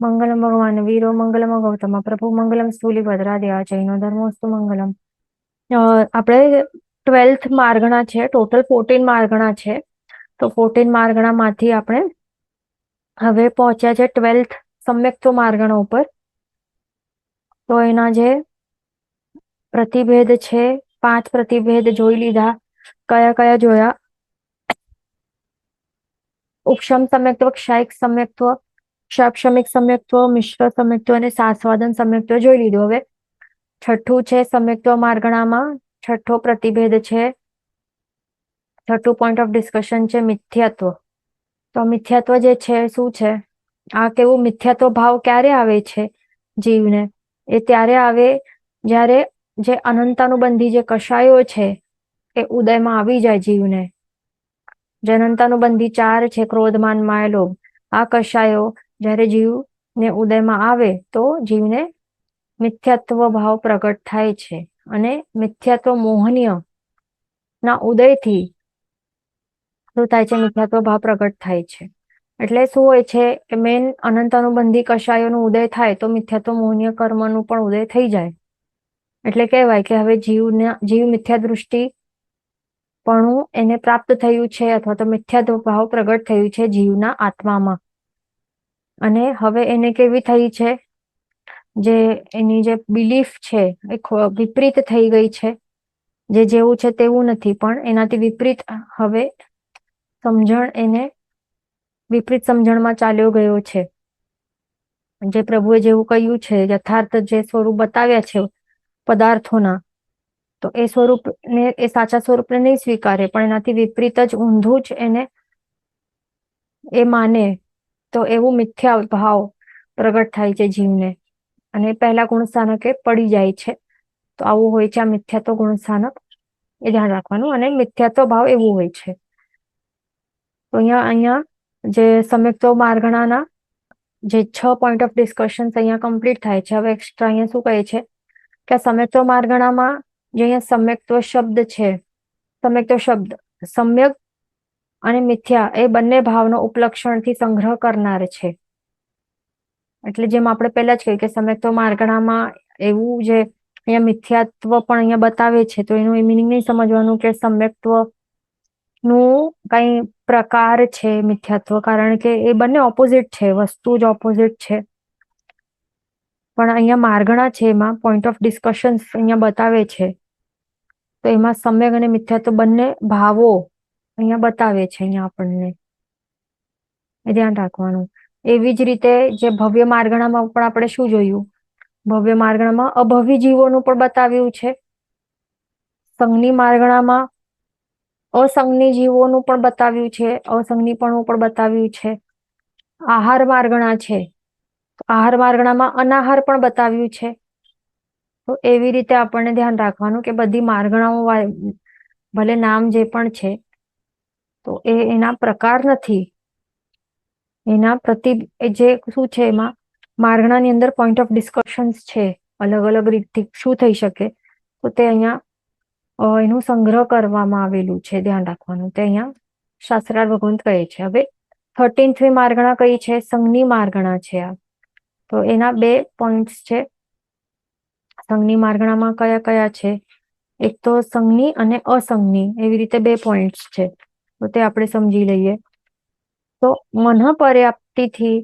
મંગલમ ભગવાન વીરો મંગલમ ગૌતમ પ્રભુ મંગલમ સ્થૂલિભદ્રાદિયા જૈનો ધર્મોસ્તુ મંગલમ. આપણે 12th માર્ગણા છે, ટોટલ 14 માર્ગણા છે. તો 14 માર્ગણામાંથી આપણે હવે પહોંચ્યા છે 12th સમ્યક્ત્વ માર્ગણા ઉપર. તો એના જે પ્રતિભેદ છે, 5 પ્રતિભેદ જોઈ લીધા. કયા કયા જોયા? ઉપશમ સમ્યક્ત્વ, ક્ષાયિક સમ્યક્ત્વ, ક્ષાપશમિક સમ્યક્ત્વ, મિશ્ર સમ્યક્ત્વ અને સાસ્વાદન સમ્યક્ત્વ જોઈ લીધું. હવે છઠ્ઠું છે સમ્યક્ત્વ માર્ગણામાં છઠ્ઠો પ્રતિભેદ છે, છઠ્ઠું પોઈન્ટ ઓફ ડિસ્કશન છે મિથ્યાત્વ. તો મિથ્યાત્વ જે છે શું છે? આ કેવું મિથ્યાત્વ ભાવ ક્યારે આવે છે જીવને? એ ત્યારે આવે જ્યારે જે અનંતાનુબંધી જે કષાયો છે એ ઉદયમાં આવી જાય જીવને. જે અનંતાનુબંધી 4 છે, ક્રોધ માન માયા લોભ, આ કષાયો જ્યારે જીવને ઉદયમાં આવે તો જીવને મિથ્યાત્વ ભાવ પ્રગટ થાય છે. અને મિથ્યાત્વ મોહનીય ના ઉદયથી શું થાય છે? મિથ્યાત્વ ભાવ પ્રગટ થાય છે. એટલે શું હોય છે કે મેન અનંત અનુબંધી કષાયોનો ઉદય થાય તો મિથ્યાત્વ મોહનીય કર્મનું પણ ઉદય થઈ જાય. એટલે કહેવાય કે હવે જીવ મિથ્યા દૃષ્ટિ પણ એને પ્રાપ્ત થયું છે, અથવા તો મિથ્યાત્વ ભાવ પ્રગટ થયું છે જીવના આત્મામાં. અને હવે એને કેવી થઈ છે? જે એની જે બિલીફ છે એ વિપરીત થઈ ગઈ છે. જે જેવું છે તેવું નથી, પણ એનાથી વિપરીત હવે સમજણ એને વિપરીત સમજણમાં ચાલ્યો ગયો છે. જે પ્રભુએ જેવું કહ્યું છે, યથાર્થ જે સ્વરૂપ બતાવ્યા છે પદાર્થોના, તો એ સ્વરૂપને, એ સાચા સ્વરૂપને નહીં સ્વીકારે, પણ એનાથી વિપરીત જ ઊંધું જ એને એ માને, તો એવું મિથ્યા ભાવ પ્રગટ થાય છે જીવને. અને પહેલા ગુણસ્થાનકે પડી જાય છે. તો આવું હોય છે આ મિથ્યાત્વ ગુણસ્થાનક, એ ધ્યાન રાખવાનું. અને મિથ્યાત્વ ભાવ એવું હોય છે. તો અહીંયા જે સમ્યક્ત્વ માર્ગણાના જે 6 પોઈન્ટ ઓફ ડિસ્કશન અહીંયા કમ્પ્લીટ થાય છે. હવે એક્સ્ટ્રા અહીંયા શું કહે છે કે સમ્યક્ત્વ માર્ગણામાં જે અહીંયા સમ્યક્ત્વ શબ્દ છે, સમ્યક્ત્વ શબ્દ સમ્યક અને મિથ્યા એ બંને ભાવનો ઉપલક્ષણથી સંગ્રહ કરનાર છે. એટલે જેમ આપણે પહેલા જ કહ્યું કે સમ્યક્ત્વ માર્ગણામાં એવું જે અહીંયા મિથ્યાત્વ પણ અહીંયા બતાવે છે, તો એનું એ મિનિંગ નહીં સમજવાનું કે સમ્યક્ત્વ નું કઈ પ્રકાર છે મિથ્યાત્વ, કારણ કે એ બંને ઓપોઝિટ છે, વસ્તુ જ ઓપોઝિટ છે. પણ અહીંયા માર્ગણા છે, એમાં પોઈન્ટ ઓફ ડિસ્કશન અહીંયા બતાવે છે. તો એમાં સમ્યક અને મિથ્યાત્વ બંને ભાવો અહીંયા બતાવે છે. અહીંયા આપણને એ ધ્યાન રાખવાનું. એવી જ રીતે જે ભવ્ય માર્ગણામાં પણ આપણે શું જોયું? ભવ્ય માર્ગણામાં અભવી જીવોનું પણ બતાવ્યું છે. સંઘની માર્ગણામાં અસંગની જીવોનું પણ બતાવ્યું છે, અસંગનીપણું પણ બતાવ્યું છે. આહાર માર્ગણા છે, આહાર માર્ગણામાં અનાહાર પણ બતાવ્યું છે. તો એવી રીતે આપણને ધ્યાન રાખવાનું કે બધી માર્ગણાઓ ભલે નામ જે પણ છે, તો એ એના પ્રકાર નથી, એના જે શું છે એમાં માર્ગણાની અંદર પોઈન્ટ ઓફ ડિસ્કશન્સ છે, અલગ અલગ રીતથી શું થઈ શકે, તો તે અહીંયા એનું સંગ્રહ કરવામાં આવેલું છે. ધ્યાન રાખવાનું. તે અહીંયા શાસ્ત્રાર્થ ભગવંત કહે છે. હવે 13th માર્ગણા કઈ છે? સંઘની માર્ગણા છે આ. તો એના 2 પોઈન્ટ્સ છે. સંઘની માર્ગણામાં કયા કયા છે? એક તો સંઘની અને અસંઘની, એવી રીતે 2 પોઈન્ટ્સ છે. તો તે આપણે સમજી લઈએ. તો મન પર્યાપ્તિથી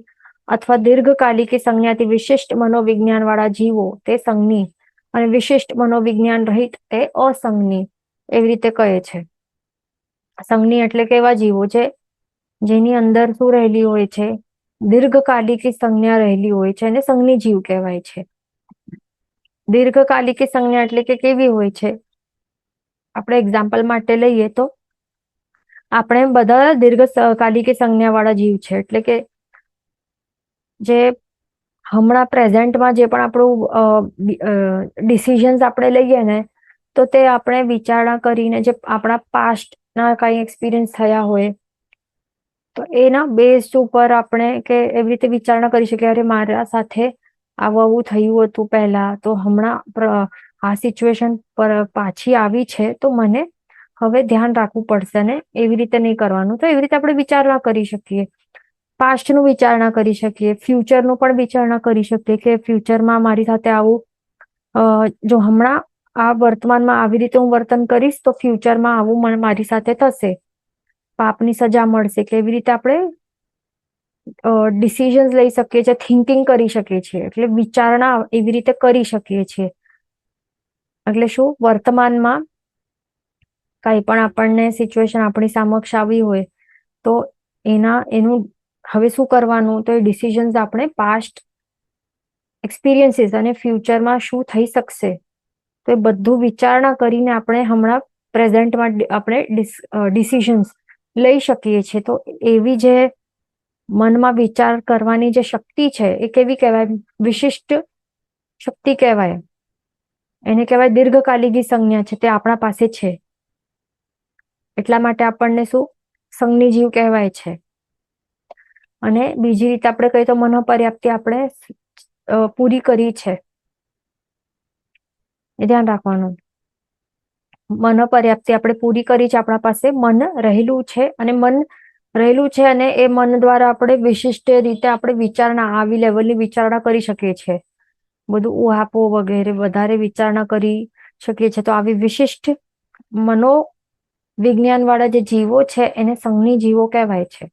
અથવા દીર્ઘકાલિકી સંજ્ઞાથી વિશિષ્ટ મનોવિજ્ઞાન વાળા જીવો તે સંઘની, અને વિશિષ્ટ મનોવિજ્ઞાન રહિત તે અસંઘની, એવી રીતે કહે છે. સંઘની એટલે કેવા જીવો છે? જેની અંદર શું રહેલી હોય છે? દીર્ઘકાલિકી સંજ્ઞા રહેલી હોય છે, અને સંઘની જીવ કહેવાય છે. દીર્ઘકાલિકી સંજ્ઞા એટલે કે કેવી હોય છે? આપણે એક્ઝામ્પલ માટે લઈએ તો આપણે બધા દીર્ઘકાલિકી સંજ્ઞા વાળા જીવ છે. એટલે કે જે હમણાં પ્રેઝન્ટમાં જે પણ આપણું ડિસિઝન્સ આપણે લઈએ ને, તો તે આપણે વિચારણા કરીને, જે આપણા પાસ્ટના કઈ એક્સપિરિયન્સ થયા હોય, તો એના બેઝ ઉપર આપણે કે એવી રીતે વિચારણા કરી શકીએ, અરે મારા સાથે આવું થયું હતું પહેલા, તો હમણાં આ સિચ્યુએશન પર પાછી આવી છે, તો મને હવે ધ્યાન રાખવું પડશે ને એવી રીતે નહીં કરવાનું. તો એવી રીતે આપણે વિચારણા કરી શકીએ. પાસ્ટનું વિચારણા કરી શકીએ, ફ્યુચરનું પણ વિચારણા કરી શકીએ કે ફ્યુચરમાં મારી સાથે આવું જો હમણાં આ વર્તમાનમાં આવી રીતે હું વર્તન કરીશ તો ફ્યુચરમાં આવું મારી સાથે થશે, પાપની સજા મળશે. કે એવી રીતે આપણે ડિસિઝન્સ લઈ શકીએ છીએ, થિંકિંગ કરી શકીએ છીએ, એટલે વિચારણા એવી રીતે કરી શકીએ છીએ. એટલે શું, વર્તમાનમાં કાંઈ પણ આપણને સિચ્યુએશન આપણી સમક્ષ આવી હોય તો એનું હવે શું કરવાનું, તો એ ડિસિઝન્સ આપણે પાસ્ટ એક્સપિરિયન્સીસ અને ફ્યુચરમાં શું થઈ શકશે તો એ બધું વિચારણા કરીને આપણે હમણાં પ્રેઝન્ટમાં આપણે ડિસિઝન્સ લઈ શકીએ છીએ. તો એવી જે મનમાં વિચાર કરવાની જે શક્તિ છે એ કેવી કહેવાય, વિશિષ્ટ શક્તિ કહેવાય. એને કહેવાય દીર્ઘકાલિકી સંજ્ઞા છે, તે આપણા પાસે છે. એટલા માટે આપણને શું સંજ્ઞી જીવ કહેવાય છે. અને બીજી રીતે આપણે કહીએ તો મનોપર્યાપ્તિ આપણે પૂરી કરી છે, એ ધ્યાન રાખવાનું. મનોપર્યાપ્તિ આપણે પૂરી કરી છે, આપણા પાસે મન રહેલું છે અને મન રહેલું છે અને એ મન દ્વારા આપણે વિશિષ્ટ રીતે આપણે વિચારણા આવી લેવલની વિચારણા કરી શકીએ છીએ, બધું ઉહાપો વગેરે વધારે વિચારણા કરી શકીએ છીએ. તો આવી વિશિષ્ટ મનોવિજ્ઞાન વાળા જે જીવો છે એને સંજ્ઞી જીવો કહેવાય છે.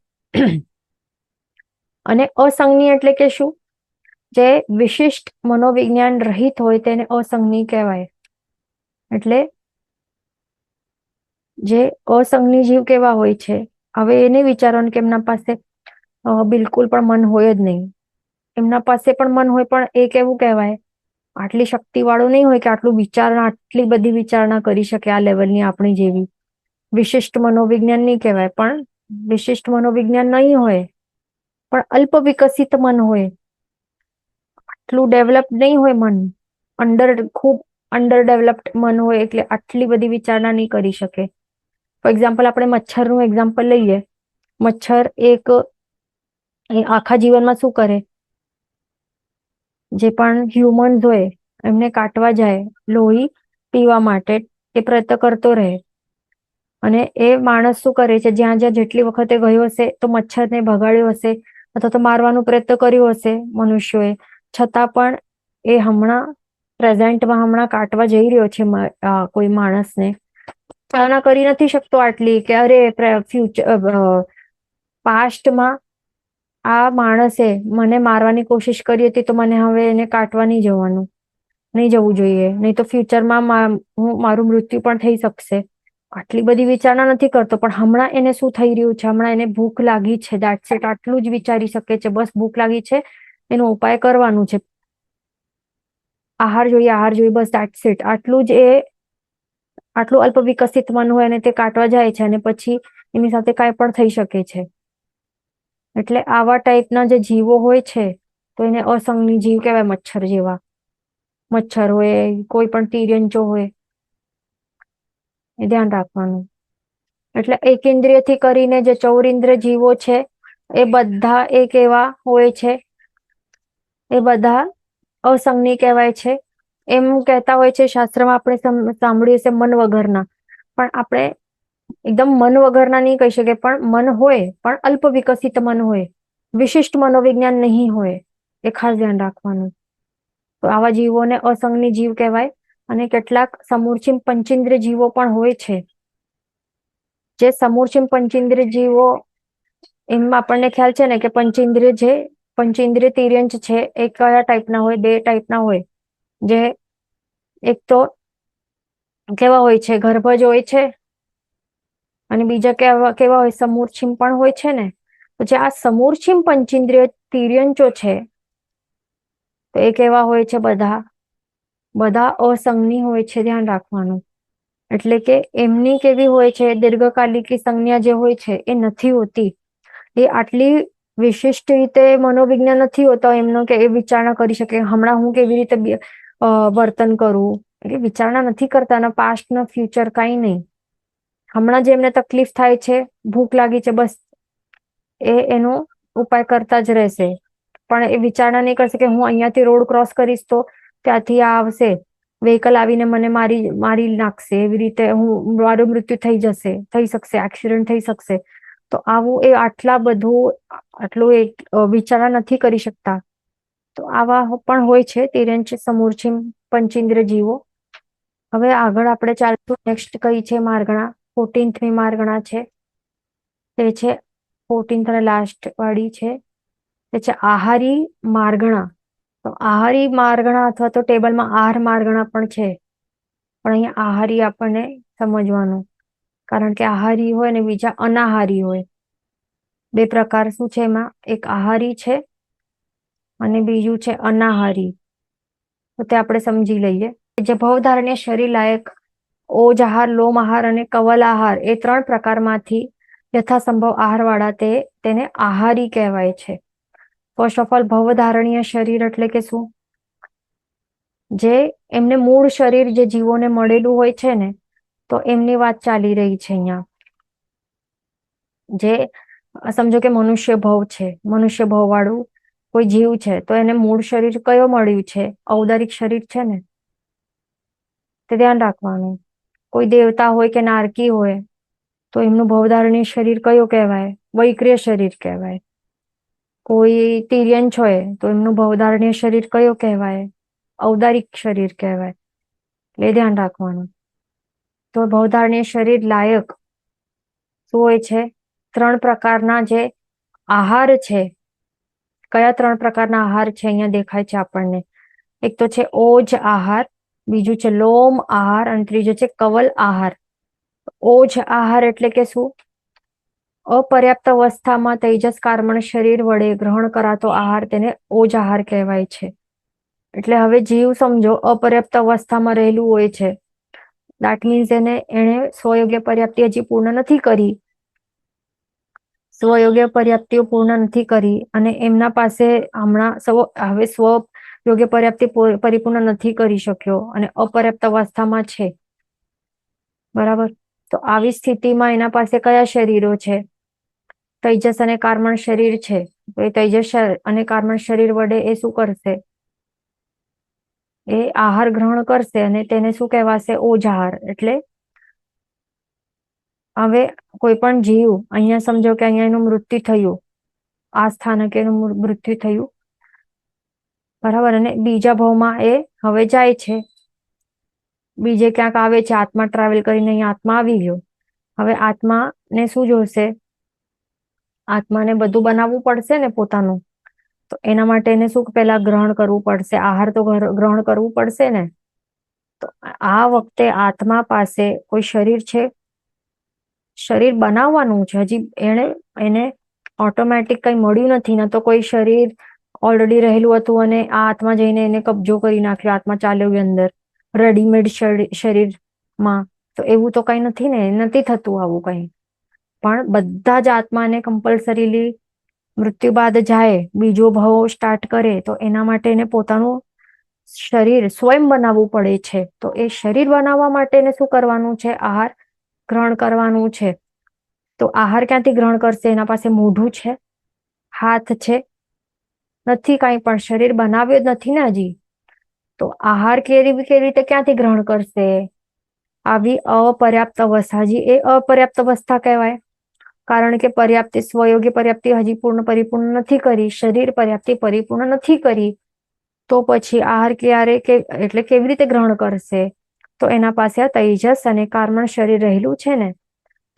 અને અસંજ્ઞી એટલે કે શું, જે વિશિષ્ટ મનોવિજ્ઞાન રહિત હોય તેને અસંજ્ઞી કહેવાય. એટલે જે અસંજ્ઞી જીવ કેવા હોય છે, હવે એને વિચારવાનું કે એમના પાસે બિલકુલ પણ મન હોય જ નહીં. એમના પાસે પણ મન હોય પણ એ કેવું કહેવાય, આટલી શક્તિ વાળું નહીં હોય કે આટલી બધી વિચારણા કરી શકે આ લેવલની આપણી જેવી. વિશિષ્ટ મનોવિજ્ઞાન નહીં કહેવાય, પણ વિશિષ્ટ મનોવિજ્ઞાન નહીં હોય પણ અલ્પ વિકસિત મન હોય, આટલું ડેવલપ નહીં હોય મન, ખૂબ અંડર ડેવલપ્ડ મન હોય એટલે આટલી બધી વિચારણા નહીં કરી શકે. ફોર એક્ઝામ્પલ આપણે મચ્છરનું એક્ઝામ્પલ લઈએ. મચ્છર એ આખા જીવનમાં શું કરે, જે પણ હ્યુમન્સ હોય એમને કાટવા જાય લોહી પીવા માટે એ પ્રયત્ન કરતો રહે. અને એ માણસ શું કરે છે, જ્યાં જ્યાં જેટલી વખતે ગયો હશે તો મચ્છરને ભગાડ્યો હશે અથવા તો મારવાનો પ્રયત્ન કર્યો હશે મનુષ્યોએ, છતાં પણ એ હમણાં પ્રેઝન્ટમાં હમણાં કાટવા જઈ રહ્યો છે કોઈ માણસને, ચાલના કરી નથી શકતો આટલી કે અરે પાસ્ટમાં આ માણસે મને મારવાની કોશિશ કરી હતી તો મને હવે એને કાટવા નહીં જવું જોઈએ, નહીં તો ફ્યુચરમાં મારું મૃત્યુ પણ થઈ શકશે. આટલી બધી વિચારણા નથી કરતો, પણ હમણાં એને શું થઈ રહ્યું છે, હમણાં એને ભૂખ લાગી છે, દેટ્સ ઇટ, આટલું જ વિચારી શકે છે. બસ ભૂખ લાગી છે, એનો ઉપાય કરવાનું છે, આહાર જોઈએ, બસ દેટ્સ ઇટ. આટલું અલ્પ વિકસિત મન હોય અને તે કાટવા જાય છે અને પછી એની સાથે કાંઈ પણ થઈ શકે છે. એટલે આવા ટાઈપના જે જીવો હોય છે તો એને અસંજ્ઞી જીવ કહેવાય. મચ્છર જેવા, મચ્છર હોય, કોઈ પણ તિર્યંચો હોય, એ ધ્યાન રાખવાનું. એટલે એકેન્દ્રિયથી કરીને જે ચૌરિન્દ્ર જીવો છે એ બધા એક એવા હોય છે, એ બધા અસંજ્ઞી કહેવાય છે. એમ કહેતા હોય છે શાસ્ત્રમાં, આપણે સાંભળ્યું છે મન વગરના, પણ આપણે એકદમ મન વગરના નહીં કહી શકીએ, પણ મન હોય પણ અલ્પ વિકસિત મન હોય, વિશિષ્ટ મનોવિજ્ઞાન નહીં હોય, એ ખાસ ધ્યાન રાખવાનું. તો આવા જીવોને અસંજ્ઞી જીવ કહેવાય. અને કેટલાક સમૂર્છિમ પંચેન્દ્રિય જીવો પણ હોય છે. જે સમૂર્છિમ પંચેન્દ્રિય જીવો, એમાં આપણને ખ્યાલ છે ને કે પંચેન્દ્રિય તિર્યંચ છે એ કયા ટાઈપના હોય, 2 ટાઈપના હોય. જે એક તો કેવા હોય છે, ગર્ભજ હોય છે, અને બીજા કેવા હોય, સમૂર્છિમ પણ હોય છે ને. તો જે આ સમૂર્છિમ પંચેન્દ્રિય તિર્યંચો છે તો એ કેવા હોય છે, બધા અસંજ્ઞી હોય છે, ધ્યાન રાખવાનું. એટલે કે એમની કેવી હોય છે, દીર્ઘકાલિકી સંજ્ઞા જે હોય છે એ નથી હોતી. એ આટલી વિશિષ્ટ રીતે મનોવિજ્ઞાન નથી હોતો એમનો કે એ વિચારણા કરી શકે હમણાં હું કેવી રીતે વર્તન કરું, એટલે વિચારણા નથી કરતા. ના પાસ્ટ ના ફ્યુચર કાંઈ નહીં. હમણાં જે એમને તકલીફ થાય છે, ભૂખ લાગી છે, બસ એનો ઉપાય કરતા જ રહેશે, પણ એ વિચારણા નહીં કરશે કે હું અહીંયાથી રોડ ક્રોસ કરીશ તો ત્યાંથી આ આવશે વ્હીકલ આવીને મને મારી નાખશે, એવી રીતે મારું મૃત્યુ થઈ શકશે, એક્સિડન્ટ થઈ શકશે. તો આવું એ આટલા બધું આટલું વિચારણા નથી કરી શકતા. તો આવા પણ હોય છે તિર્યંચ સમૂર્છિમ પંચેન્દ્ર જીવો. હવે આગળ આપણે ચાલતું નેક્સ્ટ કઈ છે માર્ગણા, 14મી માર્ગણા છે. તે છે 14th અને લાસ્ટ વાળી છે, તે છે આહારી માર્ગણા. તો આહારી માર્ગણા અથવા તો ટેબલમાં આહાર માર્ગણા પણ છે, પણ અહીંયા આહારી આપણને સમજવાનું, કારણ કે આહારી હોય ને બીજા અનાહારી હોય. બે પ્રકાર શું છે એમાં, એક આહારી છે અને બીજું છે અનાહારી. તો તે આપણે સમજી લઈએ. જે ભવધારણીય શરીર લાયક ઓજ આહાર, લોમ આહાર અને કવલ આહાર એ 3 પ્રકારમાંથી યથાસંભવ આહારવાળા તેને આહારી કહેવાય છે. ફર્સ્ટ ઓફ ઓલ, ભવધારણીય શરીર એટલે કે શું? જે એમને મૂળ શરીર જે જીવોને મળેલું હોય છે ને, તો એમની વાત ચાલી રહી છે અહીંયા. જે સમજો કે મનુષ્ય ભવ છે, મનુષ્ય ભવ વાળું કોઈ જીવ છે, તો એને મૂળ શરીર કયો મળ્યું છે? ઔદારિક શરીર છે ને, તે ધ્યાન રાખવાનું. કોઈ દેવતા હોય કે નારકી હોય તો એમનું ભવધારણીય શરીર કયું કહેવાય? વૈક્રિય શરીર કહેવાય. કોઈ તિર્યંચ હોય તો એમનું ભવધારણીય શરીર કયું કહેવાય? ઔદારિક શરીર કહેવાય. એટલે ધ્યાન રાખવાનું. તો ભવધારણીય શરીર લાયક શું હોય છે? 3 પ્રકારના જે આહાર છે. કયા 3 પ્રકારના આહાર છે અહીંયા દેખાય છે આપણને? એક તો છે ઓજ આહાર, બીજું છે લોમ આહાર અને ત્રીજું છે કવલ આહાર. ઓજ આહાર એટલે કે શું? અપર્યાપ્ત અવસ્થામાં તેજસ કાર્બન શરીર વડે ગ્રહણ કરાતો આહાર, તેને ઓજ આહાર કહેવાય છે. એટલે હવે જીવ સમજો અપર્યાપ્ત અવસ્થામાં રહેલું હોય છે. દેટ મીન્સ એને સ્વયોગ્ય પર્યાપ્તિ હજી પૂર્ણ નથી કરી. સ્વયોગ્ય પર્યાપ્તિઓ પૂર્ણ નથી કરી અને એમના પાસે હમણાં હવે સ્વ યોગ્ય પર્યાપ્તિ પરિપૂર્ણ નથી કરી શક્યો અને અપર્યાપ્ત અવસ્થામાં છે. બરાબર. તો આવી સ્થિતિમાં એના પાસે કયા શરીરો છે? તેજસ અને કાર્બન શરીર છે. તો એ તેજસ અને કાર્બન શરીર વડે એ શું કરશે? એ આહાર ગ્રહણ કરશે અને તેને શું કહેવાશે? ઓજ આહાર. એટલે હવે કોઈ પણ જીવ, અહીંયા સમજો કે અહીંયા એનું મૃત્યુ થયું, આ સ્થાનકે એનું મૃત્યુ થયું, બરાબર, અને બીજા ભાવમાં એ હવે જાય છે, બીજે ક્યાંક આવે છે, આત્મા ટ્રાવેલ કરીને અહીંયા આત્મા આવી ગયો. હવે આત્માને શું જોશે? આત્માને બધું બનાવવું પડશે ને પોતાનું. તો એના માટે એને શું પેલા ગ્રહણ કરવું પડશે? આહાર તો ગ્રહણ કરવું પડશે ને. તો આ વખતે આત્મા પાસે કોઈ શરીર છે? શરીર બનાવવાનું છે. હજી એને ઓટોમેટિક કઈ મળ્યું નથી ને, તો કોઈ શરીર ઓલરેડી રહેલું હતું અને આ આત્મા જઈને એને કબજો કરી નાખ્યો, આત્મા ચાલ્યો અંદર રેડીમેડ શરીરમાં. તો એવું તો કઈ નથી ને, નથી થતું આવું કઈ. પણ બધા જ આત્માને કમ્પલસરીલી મૃત્યુ બાદ જાય, બીજો ભાવ સ્ટાર્ટ કરે, તો એના માટે એને પોતાનું શરીર સ્વયં બનાવવું પડે છે. તો એ શરીર બનાવવા માટે એને શું કરવાનું છે? આહાર ગ્રહણ કરવાનું છે. તો આહાર ક્યાંથી ગ્રહણ કરશે? એના પાસે મોઢું છે, હાથ છે? નથી કાંઈ પણ. શરીર બનાવ્યો જ નથી ને હજી. તો આહાર કેવી રીતે ક્યાંથી ગ્રહણ કરશે? આવી અપર્યાપ્ત અવસ્થા. હજી એ અપર્યાપ્ત અવસ્થા કહેવાય, કારણ કે પર્યાપ્તિ, સ્વયોગ્ય પર્યાપ્તિ હજી પરિપૂર્ણ નથી કરી, શરીર પર્યાપ્તિ પરિપૂર્ણ નથી કરી. તો પછી આહાર એટલે કેવી રીતે ગ્રહણ કરશે? તો એના પાસે આ તેજસ અને કાર્બન શરીર રહેલું છે ને,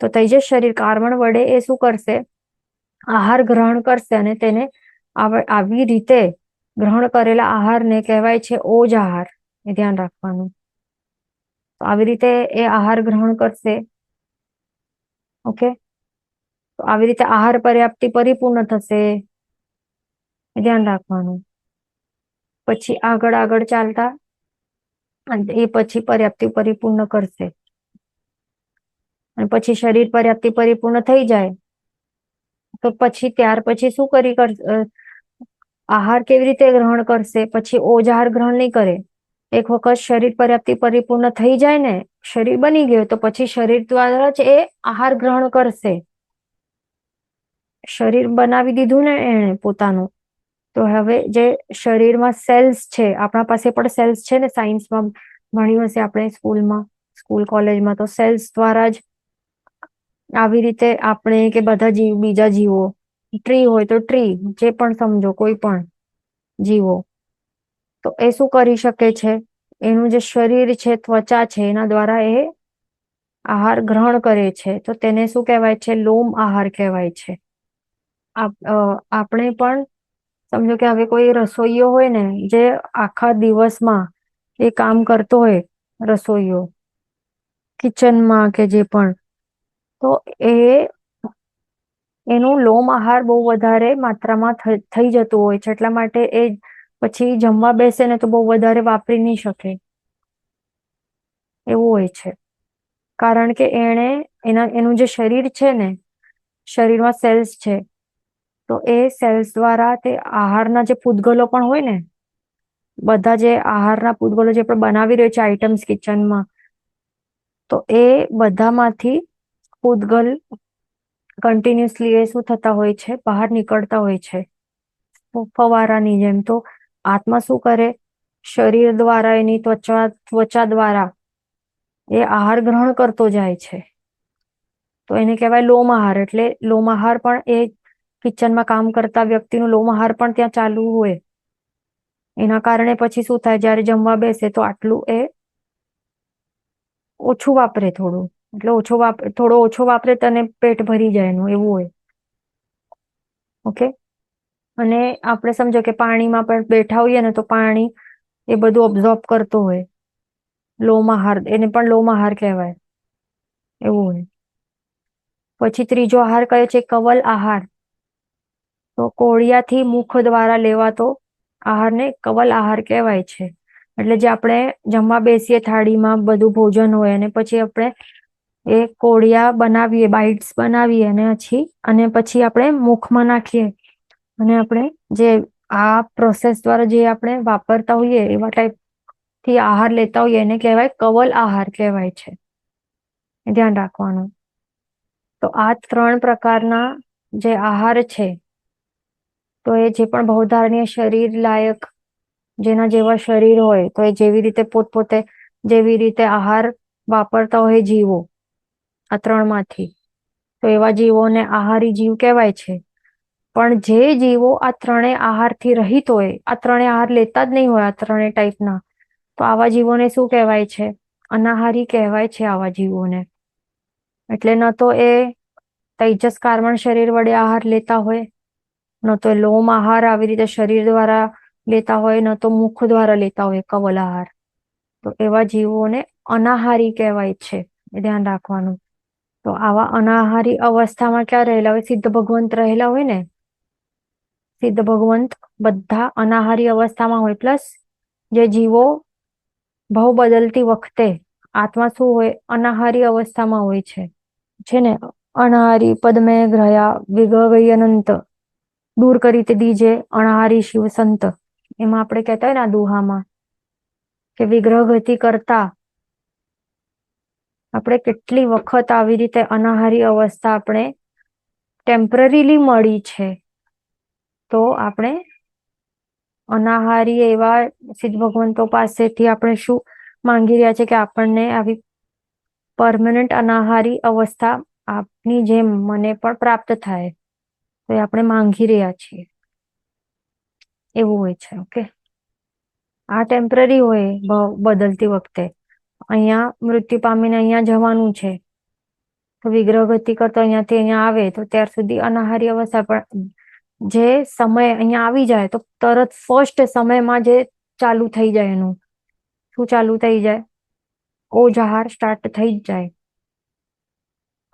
તો તેજસ શરીર કાર્બન વડે એ શું કરશે? આહાર ગ્રહણ કરશે અને તેને આવી રીતે ગ્રહણ કરેલા આહારને કહેવાય છે ઓજ આહાર. એ ધ્યાન રાખવાનું. તો આવી રીતે એ આહાર ગ્રહણ કરશે. ઓકે. તો આવી રીતે આહાર પર્યાપ્તિ પરિપૂર્ણ થશે. એ ધ્યાન રાખવાનું. પછી આગળ ચાલતા એ પછી પર્યાપ્તિ પરિપૂર્ણ કરશે. અને પછી શરીર પર્યાપ્તિ પરિપૂર્ણ થઈ જાય તો પછી ત્યાર પછી શું આહાર કેવી રીતે ગ્રહણ કરશે? પછી ઓજ આહાર ગ્રહણ નહીં કરે. એક વખત શરીર પર્યાપ્તિ પરિપૂર્ણ થઈ જાય ને, શરીર બની ગયું, તો પછી શરીર દ્વારા જ એ આહાર ગ્રહણ કરશે. શરીર બનાવી દીધું ને એને પોતાનું. તો હવે જે શરીરમાં સેલ્સ છે, આપણા પાસે પણ સેલ્સ છે ને, સાયન્સમાં ભણ્યું હશે આપણે, સ્કૂલ કોલેજમાં, તો સેલ્સ દ્વારા જ આવી રીતે આપણે કે બધા બીજા જીવો ટ્રી હોય તો ટ્રી, જે પણ સમજો, કોઈ પણ જીવો. તો એ શું કરી શકે છે? એનું જે શરીર છે, ત્વચા છે, એના દ્વારા એ આહાર ગ્રહણ કરે છે. તો તેને શું કહેવાય છે? લોમ આહાર કહેવાય છે. આપણે પણ સમજો કે હવે કોઈ રસોઈયો હોય ને, જે આખા દિવસમાં એ કામ કરતો હોય, રસોઈયો કિચનમાં કે જે પણ, તો એનું લોમ આહાર બહુ વધારે માત્રામાં થઈ જતું હોય છે. એટલા માટે એ પછી જમવા બેસે ને તો બહુ વધારે વાપરી નહીં શકે, એવું હોય છે. કારણ કે એનું જે શરીર છે ને, શરીરમાં સેલ્સ છે, તો એ સેલ્સ દ્વારા તે આહારના જે પૂતગલો પણ હોય ને, બધા જે આહારના પૂતગલો જે પણ બનાવી રહ્યો છે આઈટમ્સ કિચનમાં, તો એ બધામાંથી પૂતગલ કન્ટિન્યુઅસલી એ શું થતા હોય છે? બહાર નીકળતા હોય છે, ફવારાની જેમ. તો આત્મા શું કરે? શરીર દ્વારા, એની ત્વચા દ્વારા એ આહાર ગ્રહણ કરતો જાય છે. તો એને કહેવાય લોમ આહાર. એટલે લોમ આહાર પણ એ કિચનમાં કામ કરતા વ્યક્તિનું લોમ આહાર પણ ત્યાં ચાલુ હોય. એના કારણે પછી શું થાય? જ્યારે જમવા બેસે તો આટલું એ ઓછું વાપરે, થોડું. એટલે થોડો ઓછો વાપરે તને પેટ ભરી જાય એનું, એવું હોય. ઓકે. અને આપણે સમજો કે પાણીમાં પણ બેઠા હોઈએ ને, તો પાણી એ બધું ઓબ્ઝોર્બ કરતો હોય. લોમ આહાર, એને પણ લોમ આહાર કહેવાય, એવું હોય. પછી ત્રીજો આહાર કયો છે? કવલ આહાર. તો કોળિયાથી મુખ દ્વારા લેવાતો આહારને કવલ આહાર કહેવાય છે. એટલે જે આપણે જમવા બેસીએ, થાળીમાં બધું ભોજન હોય, અને પછી આપણે એ કોળિયા બનાવીએ, બાઇટ્સ બનાવીએ, અને પછી આપણે મુખમાં નાખીએ, અને આપણે જે આ પ્રોસેસ દ્વારા જે આપણે વાપરતા હોઈએ, એવા ટાઈપથી આહાર લેતા હોઈએ, એને કહેવાય કવલ આહાર કહેવાય છે. ધ્યાન રાખવાનું. તો આ 3 પ્રકારના જે આહાર છે, તો એ જે પણ બહુધારણીય શરીર લાયક, જેના જેવા શરીર હોય, તો એ જેવી રીતે પોતપોતે જેવી રીતે આહાર વાપરતા હોય જીવો, આ 3માંથી, તો એવા જીવોને આહારી જીવ કહેવાય છે. પણ જે જીવો આ 3 આહારથી રહિત હોય, આ 3 આહાર લેતા જ નહીં હોય, આ 3 ટાઈપના, તો આવા જીવોને શું કહેવાય છે? અનાહારી કહેવાય છે આવા જીવોને. એટલે ન તો એ તૈજસ કાર્બન શરીર વડે આહાર લેતા હોય, ન તો લોમ આહાર આવી રીતે શરીર દ્વારા લેતા હોય, ન તો મુખ દ્વારા લેતા હોય કવલ આહાર. તો એવા જીવોને અનાહારી કહેવાય છે. એ ધ્યાન રાખવાનું. તો આવા અનાહારી અવસ્થામાં ક્યાં રહેલા હોય? સિદ્ધ ભગવંત રહેલા હોય ને, સિદ્ધ ભગવંત બધા અનાહારી અવસ્થામાં હોય. પ્લસ જે જીવો ભાવ બદલતી વખતે આત્મા શું હોય? અનાહારી અવસ્થામાં હોય છે ને. અનાહારી પદમે ગ્રહયા વિગવય અનંત, દૂર કરી તે દીજે અનાહારી શિવ સંત. એમાં આપણે કહેતા હોય ને આ દુહામાં, કે વિગ્રહ ગતિ કરતા આપણે કેટલી વખત આવી રીતે અનાહારી અવસ્થા આપણે ટેમ્પરરીલી મળી છે. તો આપણે અનાહારી એવા સિદ્ધ ભગવંતો પાસેથી આપણે શું માંગી રહ્યા છે? કે આપણને આવી પરમનન્ટ અનાહારી અવસ્થા આપની જેમ મને પણ પ્રાપ્ત થાય. તો એ આપણે માંગી રહ્યા છીએ, એવું હોય છે. ઓકે. આ ટેમ્પરરી હોય બદલતી વખતે. અહીંયા મૃત્યુ પામીને અહીંયા જવાનું છે, તો વિગ્રહ ગતિ કરતો અહીંયાથી અહીંયા આવે તો ત્યાર સુધી અનાહારી અવસ્થા. પણ જે સમય અહીંયા આવી જાય તો તરત ફર્સ્ટ સમયમાં જે ચાલુ થઈ જાય, એનું શું ચાલુ થઈ જાય? ઓજ આહાર સ્ટાર્ટ થઈ જ જાય.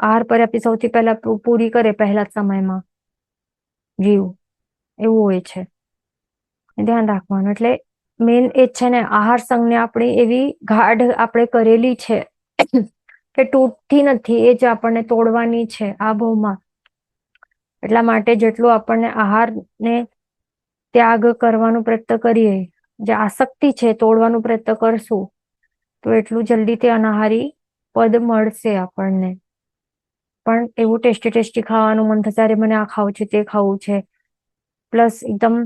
આહાર પર્યાપ્તિ સૌથી પહેલા પૂરી કરે પહેલા જ સમયમાં જીવ, એવું હોય છે. ધ્યાન રાખવાનું. એટલે મેન એ છે ને, આહાર સંજ્ઞા આપણી એવી ગાઢ આપણે કરેલી છે કે તૂટતી નથી. એ જ આપણને તોડવાની છે આ ભાવમાં. એટલા માટે જેટલું આપણને આહારને ત્યાગ કરવાનો પ્રયત્ન કરીએ, જે આસક્તિ છે તોડવાનો પ્રયત્ન કરશું, તો એટલું જલ્દીથી અનાહારી પદ મળશે આપણને. પણ એવું ટેસ્ટી ટેસ્ટી ખાવાનું મન થશે, અરે મને આ ખાવું છે, તે ખાવું છે. પ્લસ એકદમ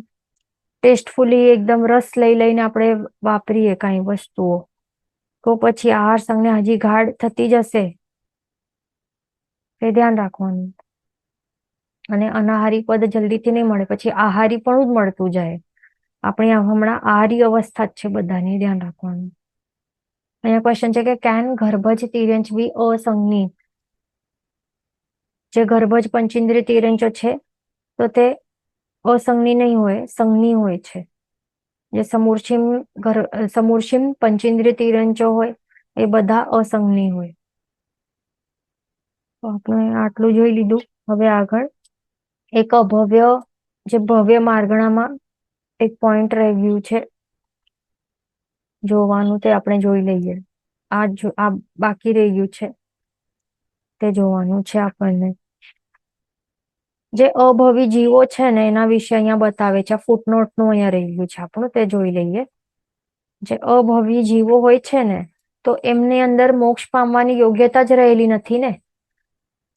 ટેસ્ટફુલી એકદમ રસ લઈને આપણે વાપરીએ કાંઈ વસ્તુઓ, તો પછી આહાર સંજ્ઞા હજી ગાઢ થતી જશે. એ ધ્યાન રાખવાનું. અને અનાહારી પદ જલ્દીથી નહીં મળે, પછી આહારી પણ જ મળતું જાય. આપણે હમણાં આહારી અવસ્થા જ છે બધાની, ધ્યાન રાખવાનું. અહીંયા ક્વેશ્ચન છે કે કેન ગર્ભજ તિર્યંચ બી અસંજ્ઞી? જે ગર્ભજ પંચેન્દ્રિય તિર્યંચો છે તો તે અસંજ્ઞી નહીં હોય, સંજ્ઞી હોય છે. જે સમૂર્છિમ પંચેન્દ્રિય તિર્યંચો હોય એ બધા અસંજ્ઞી હોય. તો આપણે આટલું જોઈ લીધું. હવે આગળ એક અભવ્ય, જે ભવ્ય માર્ગણામાં એક પોઈન્ટ રહી ગયું છે જોવાનું, તે આપણે જોઈ લઈએ. આ બાકી રહી ગયું છે તે જોવાનું છે આપણને. જે અભવી જીવો છે ને એના વિશે અહીંયા બતાવે છે. ફૂટનોટ નું અહીંયા રહી ગયું છે આપણું, તે જોઈ લઈએ. જે અભવી જીવો હોય છે ને, તો એમની અંદર મોક્ષ પામવાની યોગ્યતા જ રહેલી નથી ને.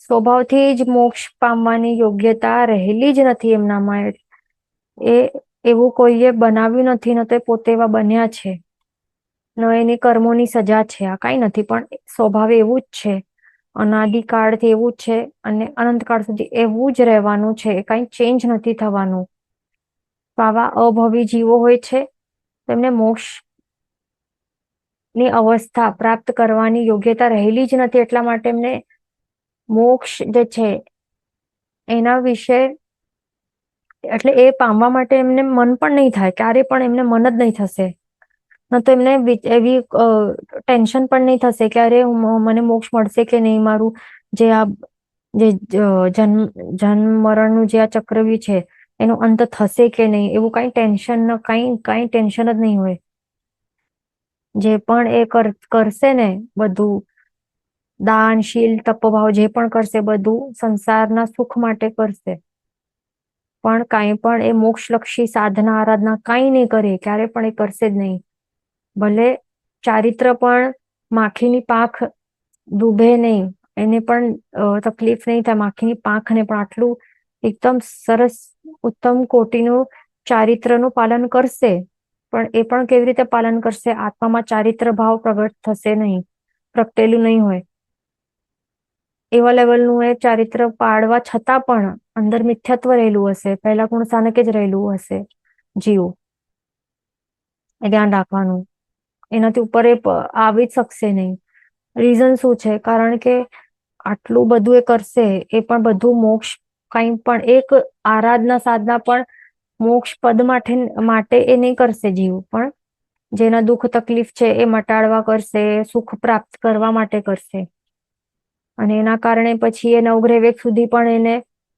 સ્વભાવથી જ મોક્ષ પામવાની યોગ્યતા રહેલી જ નથી એમનામાં. એ એવું કોઈએ બનાવ્યું નથી, ન તો એ પોતે એવા બન્યા છે, ન એની કર્મોની સજા છે. આ કઈ નથી, પણ સ્વભાવ એવું જ છે, અનાદિકાળથી એવું જ છે અને અનંતકાળ સુધી એવું જ રહેવાનું છે. કઈ ચેન્જ નથી થવાનું. તો આવા અભવી જીવો હોય છે, તેમને મોક્ષ ની અવસ્થા પ્રાપ્ત કરવાની યોગ્યતા રહેલી જ નથી. એટલા માટે એમને મોક્ષ જે છે એના વિશે, એટલે એ પામવા માટે એમને મન પણ નહીં થાય, ક્યારે પણ એમને મન જ નહીં થશે. ન તો એમને એવી ટેન્શન પણ નહીં થશે કે અરે મને મોક્ષ મળશે કે નહીં, મારું જે આ જે જન્મ મરણનું જે આ ચક્રવ્યૂહ છે એનો અંત થશે કે નહીં, એવું કઈ ટેન્શન, કઈ ટેન્શન જ નહીં હોય. જે પણ એ કરશે ને બધું, દાન, શીલ, તપભાવ જે પણ કરશે બધું સંસારના સુખ માટે કરશે. પણ કાંઈ પણ એ મોક્ષલક્ષી સાધના આરાધના કાંઈ નહીં કરે, ક્યારે પણ એ કરશે જ નહીં. ભલે ચારિત્ર પણ માખીની પાંખ ડૂબે નહીં, એને પણ તકલીફ નહીં થાય, માખીની પાંખને પણ આટલું એકદમ સરસ ઉત્તમ કોટીનું ચારિત્રનું પાલન કરશે. પણ એ પણ કેવી રીતે પાલન કરશે? આત્મામાં ચારિત્ર ભાવ પ્રગટ થશે નહીં, પ્રગટેલું નહીં હોય. એવા લેવલનું એ ચારિત્ર પાડવા છતાં પણ અંદર મિથ્યાત્વ રહેલું હશે, પહેલા ગુણ સ્થાનકે જ રહેલું હશે જીવ. એ ધ્યાન રાખવાનું. એનાથી ઉપર એ આવી જ શકશે નહીં. રીઝન શું છે? કારણ કે આટલું બધું એ કરશે, એ પણ બધું મોક્ષ, કંઈ પણ એક આરાધના સાધના પણ મોક્ષ પદ માટે એ નહીં કરશે જીવ, પણ જેના દુઃખ તકલીફ છે એ મટાડવા કરશે, સુખ પ્રાપ્ત કરવા માટે કરશે. અને એના કારણે પછી એ નવગ્રહ સુધી પણ એને,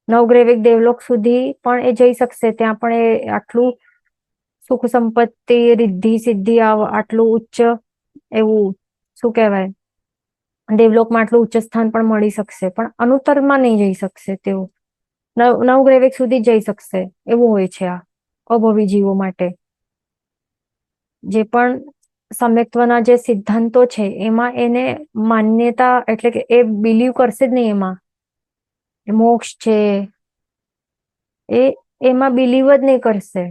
નવગ્રહ દેવલોક સુધી પણ એ જઈ શકશે. ત્યાં પણ એ આટલું સુખ સંપત્તિ, રિદ્ધિ, સિદ્ધિ, આટલું ઉચ્ચ એવું શું કહેવાય, દેવલોકમાં આટલું ઉચ્ચ સ્થાન પણ મળી શકશે, પણ અનુત્તરમાં નહીં જઈ શકશે. તેઓ નવગ્રહ સુધી જઈ શકશે એવું હોય છે આ અભવી જીવો માટે. જે પણ સમ્યક્ત્વના જે સિદ્ધાંતો છે એમાં એને માન્યતા, એટલે કે એ બિલીવ કરશે જ નહીં. એમાં મોક્ષ છે એમાં બિલીવ જ નહીં કરશે.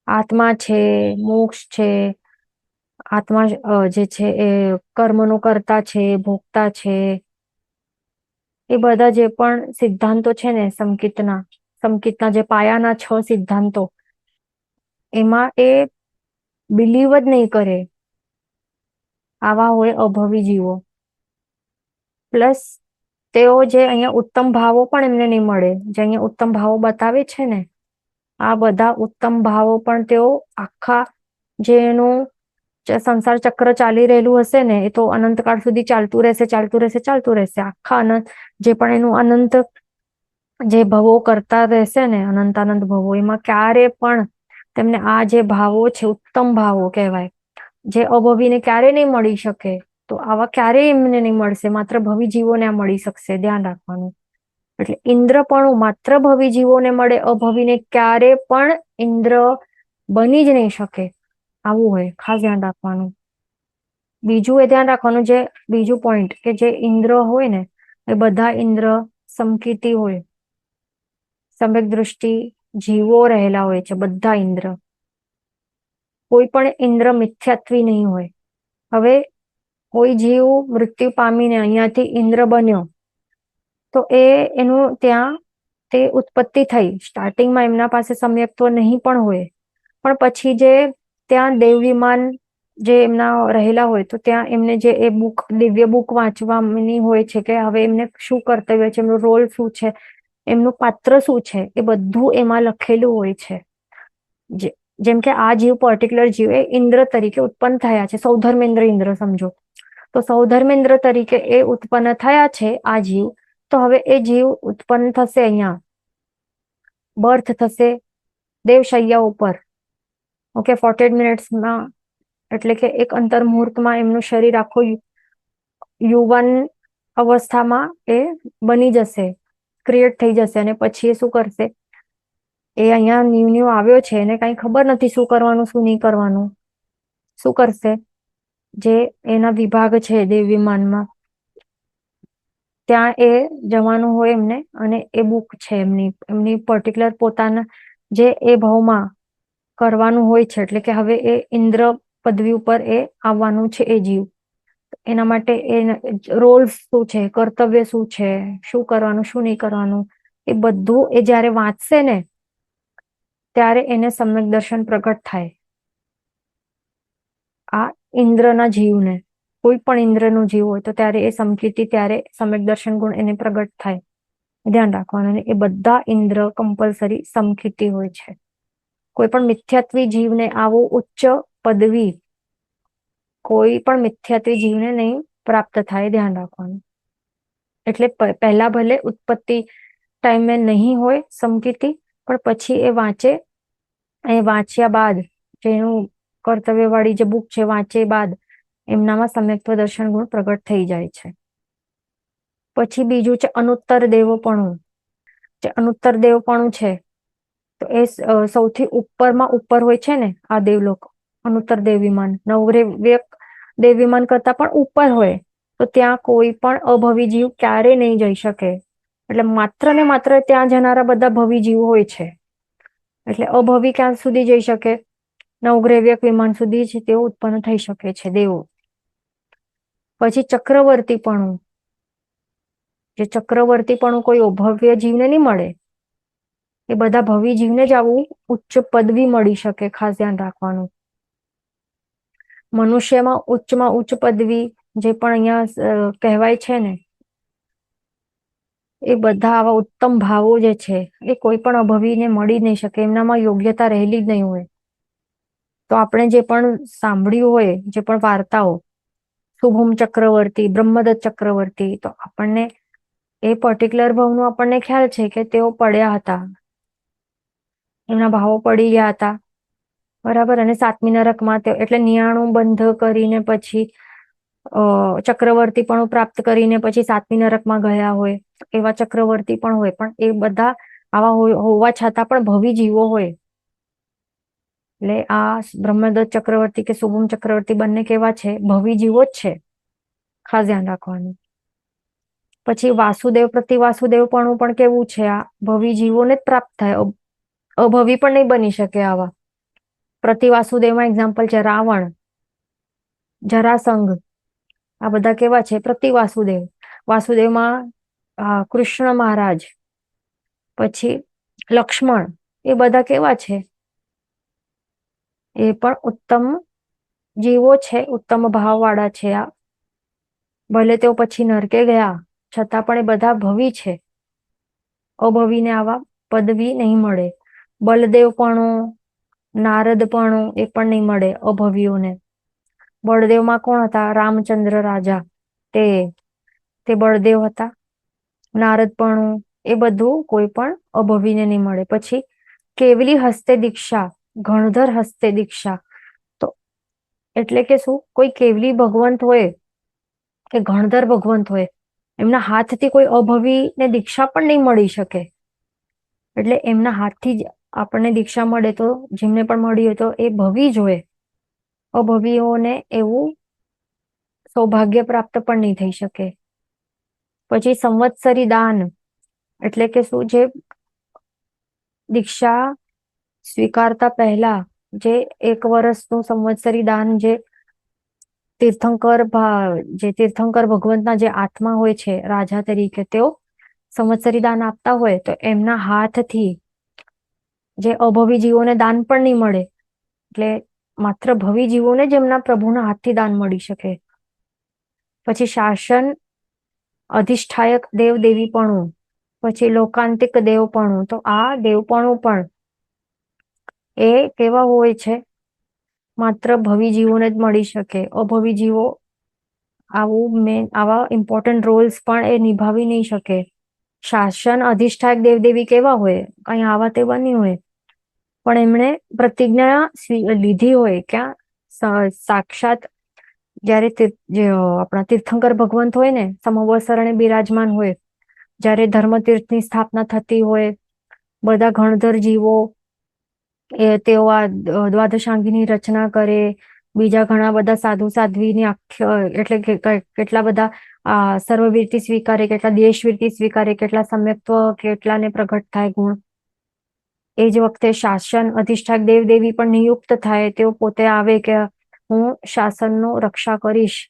આત્મા છે, મોક્ષ છે, આત્મા જે છે એ કર્મનો કર્તા છે, ભોગતા છે, એ બધા જે પણ સિદ્ધાંતો છે ને સમકિતના જે પાયાના 6 સિદ્ધાંતો, એમાં એ બિલીવ જ નહીં કરે. આવા હોય અભવી જીવો. પ્લસ તેઓ જે અહીંયા ઉત્તમ ભાવો પણ એમને નહીં મળે. જે અહીંયા ઉત્તમ ભાવો બતાવે છે ને, આ બધા ઉત્તમ ભાવો પણ તેઓ આખા જે એનું સંસાર ચક્ર ચાલી રહેલું હશે ને, એ તો અનંતકાળ સુધી ચાલતું રહેશે, ચાલતું રહેશે, ચાલતું રહેશે. આખા અનંત જે પણ એનું અનંત જે ભવો કરતા રહેશે ને, અનંત ભવો, એમાં ક્યારે પણ તેમને આ જે ભાવો છે, ઉત્તમ ભાવો કહેવાય, જે અભવીને ક્યારે નહીં મળી શકે. તો આવા ક્યારેય એમને નહીં મળશે, માત્ર ભવી જીવોને આ મળી શકશે. ધ્યાન રાખવાનું. એટલે ઇન્દ્ર પણ માત્ર ભવી જીવોને મળે, અભવીને ક્યારે પણ ઇન્દ્ર બની જ નહીં શકે. આવું હોય, ખાસ ધ્યાન રાખવાનું. બીજું એ ધ્યાન રાખવાનું, જે બીજું પોઈન્ટ કે જે ઇન્દ્ર હોય ને, એ બધા ઇન્દ્ર સમકીર્તિ હોય, સમ્યક દૃષ્ટિ જીવો રહેલા હોય છે બધા ઇન્દ્ર. કોઈ પણ ઇન્દ્ર મિથ્યાત્વી નહીં હોય. હવે કોઈ જીવ મૃત્યુ પામીને અહીંયાથી ઇન્દ્ર બન્યો, તો એનું ત્યાં તે ઉત્પત્તિ થઈ. સ્ટાર્ટિંગમાં એમના પાસે સમ્યક્ત્વ નહીં પણ હોય, પણ પછી જે ત્યાં દેવ વિમાન જે એમના રહેલા હોય, તો ત્યાં એમને જે એ બુક, દિવ્ય બુક વાંચવાની હોય છે કે હવે એમને શું કર્તવ્ય છે, એમનો રોલ શું છે, એમનું પાત્ર શું છે, એ બધું એમાં લખેલું હોય છે. જેમ કે આ જીવ, પર્ટિક્યુલર જીવ એ ઇન્દ્ર તરીકે ઉત્પન્ન થયા છે, સૌધર્મેન્દ્ર ઇન્દ્ર સમજો. તો સૌધર્મેન્દ્ર તરીકે એ ઉત્પન્ન થયા છે આ જીવ. તો હવે એ જીવ ઉત્પન્ન થશે, અહીંયા બર્થ થશે દેવશૈયા ઉપર. ઓકે, 48 મિનિટ્સમાં, એટલે કે એક અંતર મુહૂર્તમાં એમનું શરીર આખું યુવાન અવસ્થામાં એ બની જશે, ક્રિએટ થઈ જશે. અને પછી એ શું કરશે, એ અહીંયા ન્યૂ આવ્યો છે, એને કઈ ખબર નથી શું કરવાનું શું નહીં કરવાનું. શું કરશે, જે એના વિભાગ છે દેવ વિમાનમાં, ત્યાં એ જવાનું હોય એમને, અને એ બુક છે એમની પર્ટિક્યુલર પોતાના જે એ ભાવમાં કરવાનું હોય છે. એટલે કે હવે એ ઇન્દ્ર પદવી ઉપર એ આવવાનું છે એ જીવ. એના માટે એ રોલ શું છે, કર્તવ્ય શું છે, શું કરવાનું શું નહીં કરવાનું, એ બધું એ જ્યારે વાંચશે ને, ત્યારે એને સમ્યક દર્શન પ્રગટ થાય. આ ઇન્દ્રના જીવને, કોઈ પણ ઇન્દ્રનો જીવ હોય તો ત્યારે એ સમકીર્તિ, ત્યારે સમ્યક દર્શન ગુણ એને પ્રગટ થાય. ધ્યાન રાખવાનું. અને એ બધા ઇન્દ્ર કમ્પલસરી સમકીર્તિ હોય છે. કોઈ પણ મિથ્યાત્વી જીવને આવો ઉચ્ચ પદવી કોઈ પણ મિથ્યાત્વી જીવને નહીં પ્રાપ્ત થાય. ધ્યાન રાખવાનું. એટલે પહેલા ભલે ઉત્પત્તિ ટાઈમે નહીં હોય સમકીર્તિ, પણ પછી એ વાંચે, એ વાંચ્યા બાદ જેનું કર્તવ્ય વાળી જે બુક છે વાંચે બાદ એમનામાં સમ્યક્ત્વ દર્શન ગુણ પ્રગટ થઈ જાય છે. પછી બીજું છે અનુત્તર દેવપણું. જે અનુત્તર દેવપણું છે, તો એ સૌથી ઉપરમાં ઉપર હોય છે ને આ દેવલોક, અનુત્તર દેવ વિમાન, નવગ્રહ દેવ વિમાન કરતા પણ ઉપર હોય. તો ત્યાં કોઈ પણ અભવી જીવ ક્યારે નહીં જઈ શકે. એટલે માત્ર ને માત્ર ત્યાં જનારા બધા ભવી જીવ હોય છે. એટલે અભવી ક્યાં સુધી જઈ શકે, નવગ્રહ વિમાન સુધી જ તેઓ ઉત્પન્ન થઈ શકે છે દેવો. પછી ચક્રવર્તીપણું. જે ચક્રવર્તીપણું કોઈ અભવ્ય જીવને નહીં મળે, એ બધા ભવી જીવને જ આવું ઉચ્ચ પદવી મળી શકે. ખાસ ધ્યાન રાખવાનું. મનુષ્યમાં ઉચ્ચ પદવી જે પણ અહીંયા કહેવાય છે ને, એ બધા આવા ઉત્તમ ભાવો જે છે એ કોઈ પણ અભવીને મળી નહીં શકે, એમનામાં યોગ્યતા રહેલી જ નહીં હોય. તો આપણે જે પણ સાંભળ્યું હોય, જે પણ વાર્તાઓ, શુભમ ચક્રવર્તી, બ્રહ્મદત્ત ચક્રવર્તી, તો આપણને એ પર્ટિક્યુલર ભાવનું આપણને ખ્યાલ છે કે તેઓ પડ્યા હતા, એમના ભાવો પડી ગયા હતા, બરાબર. અને 7મી નરકમાં એટલે 99 બંધ કરીને પછી ચક્રવર્તી પણ પ્રાપ્ત કરીને પછી 7મી નરકમાં ગયા હોય, એવા ચક્રવર્તી પણ હોય. પણ એ બધા આવા હોવા છતાં પણ ભવી જીવો હોય. એટલે આ બ્રહ્મદત્ત ચક્રવર્તી કે શુભમ ચક્રવર્તી બંને કેવા છે, ભવી જીવો જ છે. ખાસ ધ્યાન રાખવાનું. પછી વાસુદેવ પ્રતિ વાસુદેવ પણ કેવું છે, આ ભવી જીવોને જ પ્રાપ્ત થાય, અભવી પણ નહીં બની શકે આવા. પ્રતિ વાસુદેવમાં એક્ઝામ્પલ છે રાવણ, જરાસંઘ, આ બધા કેવા છે પ્રતિ વાસુદેવ. વાસુદેવમાં કૃષ્ણ મહારાજ, પછી લક્ષ્મણ, એ બધા કેવા છે, એ પણ ઉત્તમ જીવો છે, ઉત્તમ ભાવ વાળા છે. આ ભલે તેઓ પછી નરકે ગયા છતાં પણ એ બધા ભવી છે, અભવીને આવા પદવી નહીં મળે. બલદેવ પણ, નારદ પણ, એ પણ નહીં મળે અભવીઓને. બળદેવમાં કોણ હતા, રામચંદ્ર રાજા, તે બળદેવ હતા. નારદ પણ, એ બધું કોઈ પણ અભવીને નહીં મળે. પછી કેવલી હસ્તે દીક્ષા, ગણધર હસ્તે દીક્ષા, તો એટલે કે શું, કોઈ કેવલી ભગવંત હોય કે ગણધર ભગવંત હોય, એમના હાથથી કોઈ અભવીને દીક્ષા પણ નહીં મળી શકે. એટલે એમના હાથથી જ આપણને દીક્ષા મળે, તો જેમને પણ મળી હોય તો એ ભવી જ હોય. અભવીઓને એવું સૌભાગ્ય પ્રાપ્ત પણ નહીં થઈ શકે. પછી સંવત્સરી દાન, એટલે કે શું, જે દીક્ષા સ્વીકારતા પહેલા જે 1 વર્ષનું સંવત્સરી દાન, જે તીર્થંકર ભગવંતના જે આત્મા હોય છે રાજા તરીકે, તેઓ સંવત્સરી દાન આપતા હોય તો એમના હાથથી જે અભવી જીવોને દાન પણ નહીં મળે, એટલે માત્ર ભવી જીવોને જ એમના પ્રભુના હાથથી દાન મળી શકે. પછી શાસન અધિષ્ઠાયક દેવ દેવીપણું, પછી લોકાંતિક દેવપણું. તો આ દેવપણું પણ એ કેવા હોય છે? માત્ર ભવી જીવોને જ મળી શકે. અભવી જીવો આવા ઇમ્પોર્ટન્ટ રોલ્સ પણ એ નિભાવી નહીં શકે. શાસન અધિષ્ઠાયક દેવદેવી કેવા હોય? કઈ આવા તેવા નહીં હોય, પણ એમણે પ્રતિજ્ઞા લીધી હોય. ક્યાં સાક્ષાત જયારે જે આપણા તીર્થંકર ભગવંત હોય ને, સમોવર શરણે બિરાજમાન હોય, જયારે ધર્મતીર્થની સ્થાપના થતી હોય, બધા ગણધર જીવો તેઓ આ દ્વાદશાંગીની રચના કરે, બીજા ઘણા બધા સાધુ સાધ્વીની એટલે કેટલા બધા સર્વવીરતી સ્વીકારે, કેટલા દેશવીરતી સ્વીકારે, કેટલા સમ્યક્ત્વ, કેટલાને પ્રગટ થાય ગુણ. એ જ વખતે શાસન અધિષ્ઠાક દેવ દેવી પણ નિયુક્ત થાય. તેઓ પોતે આવે કે હું શાસનનો રક્ષા કરીશ,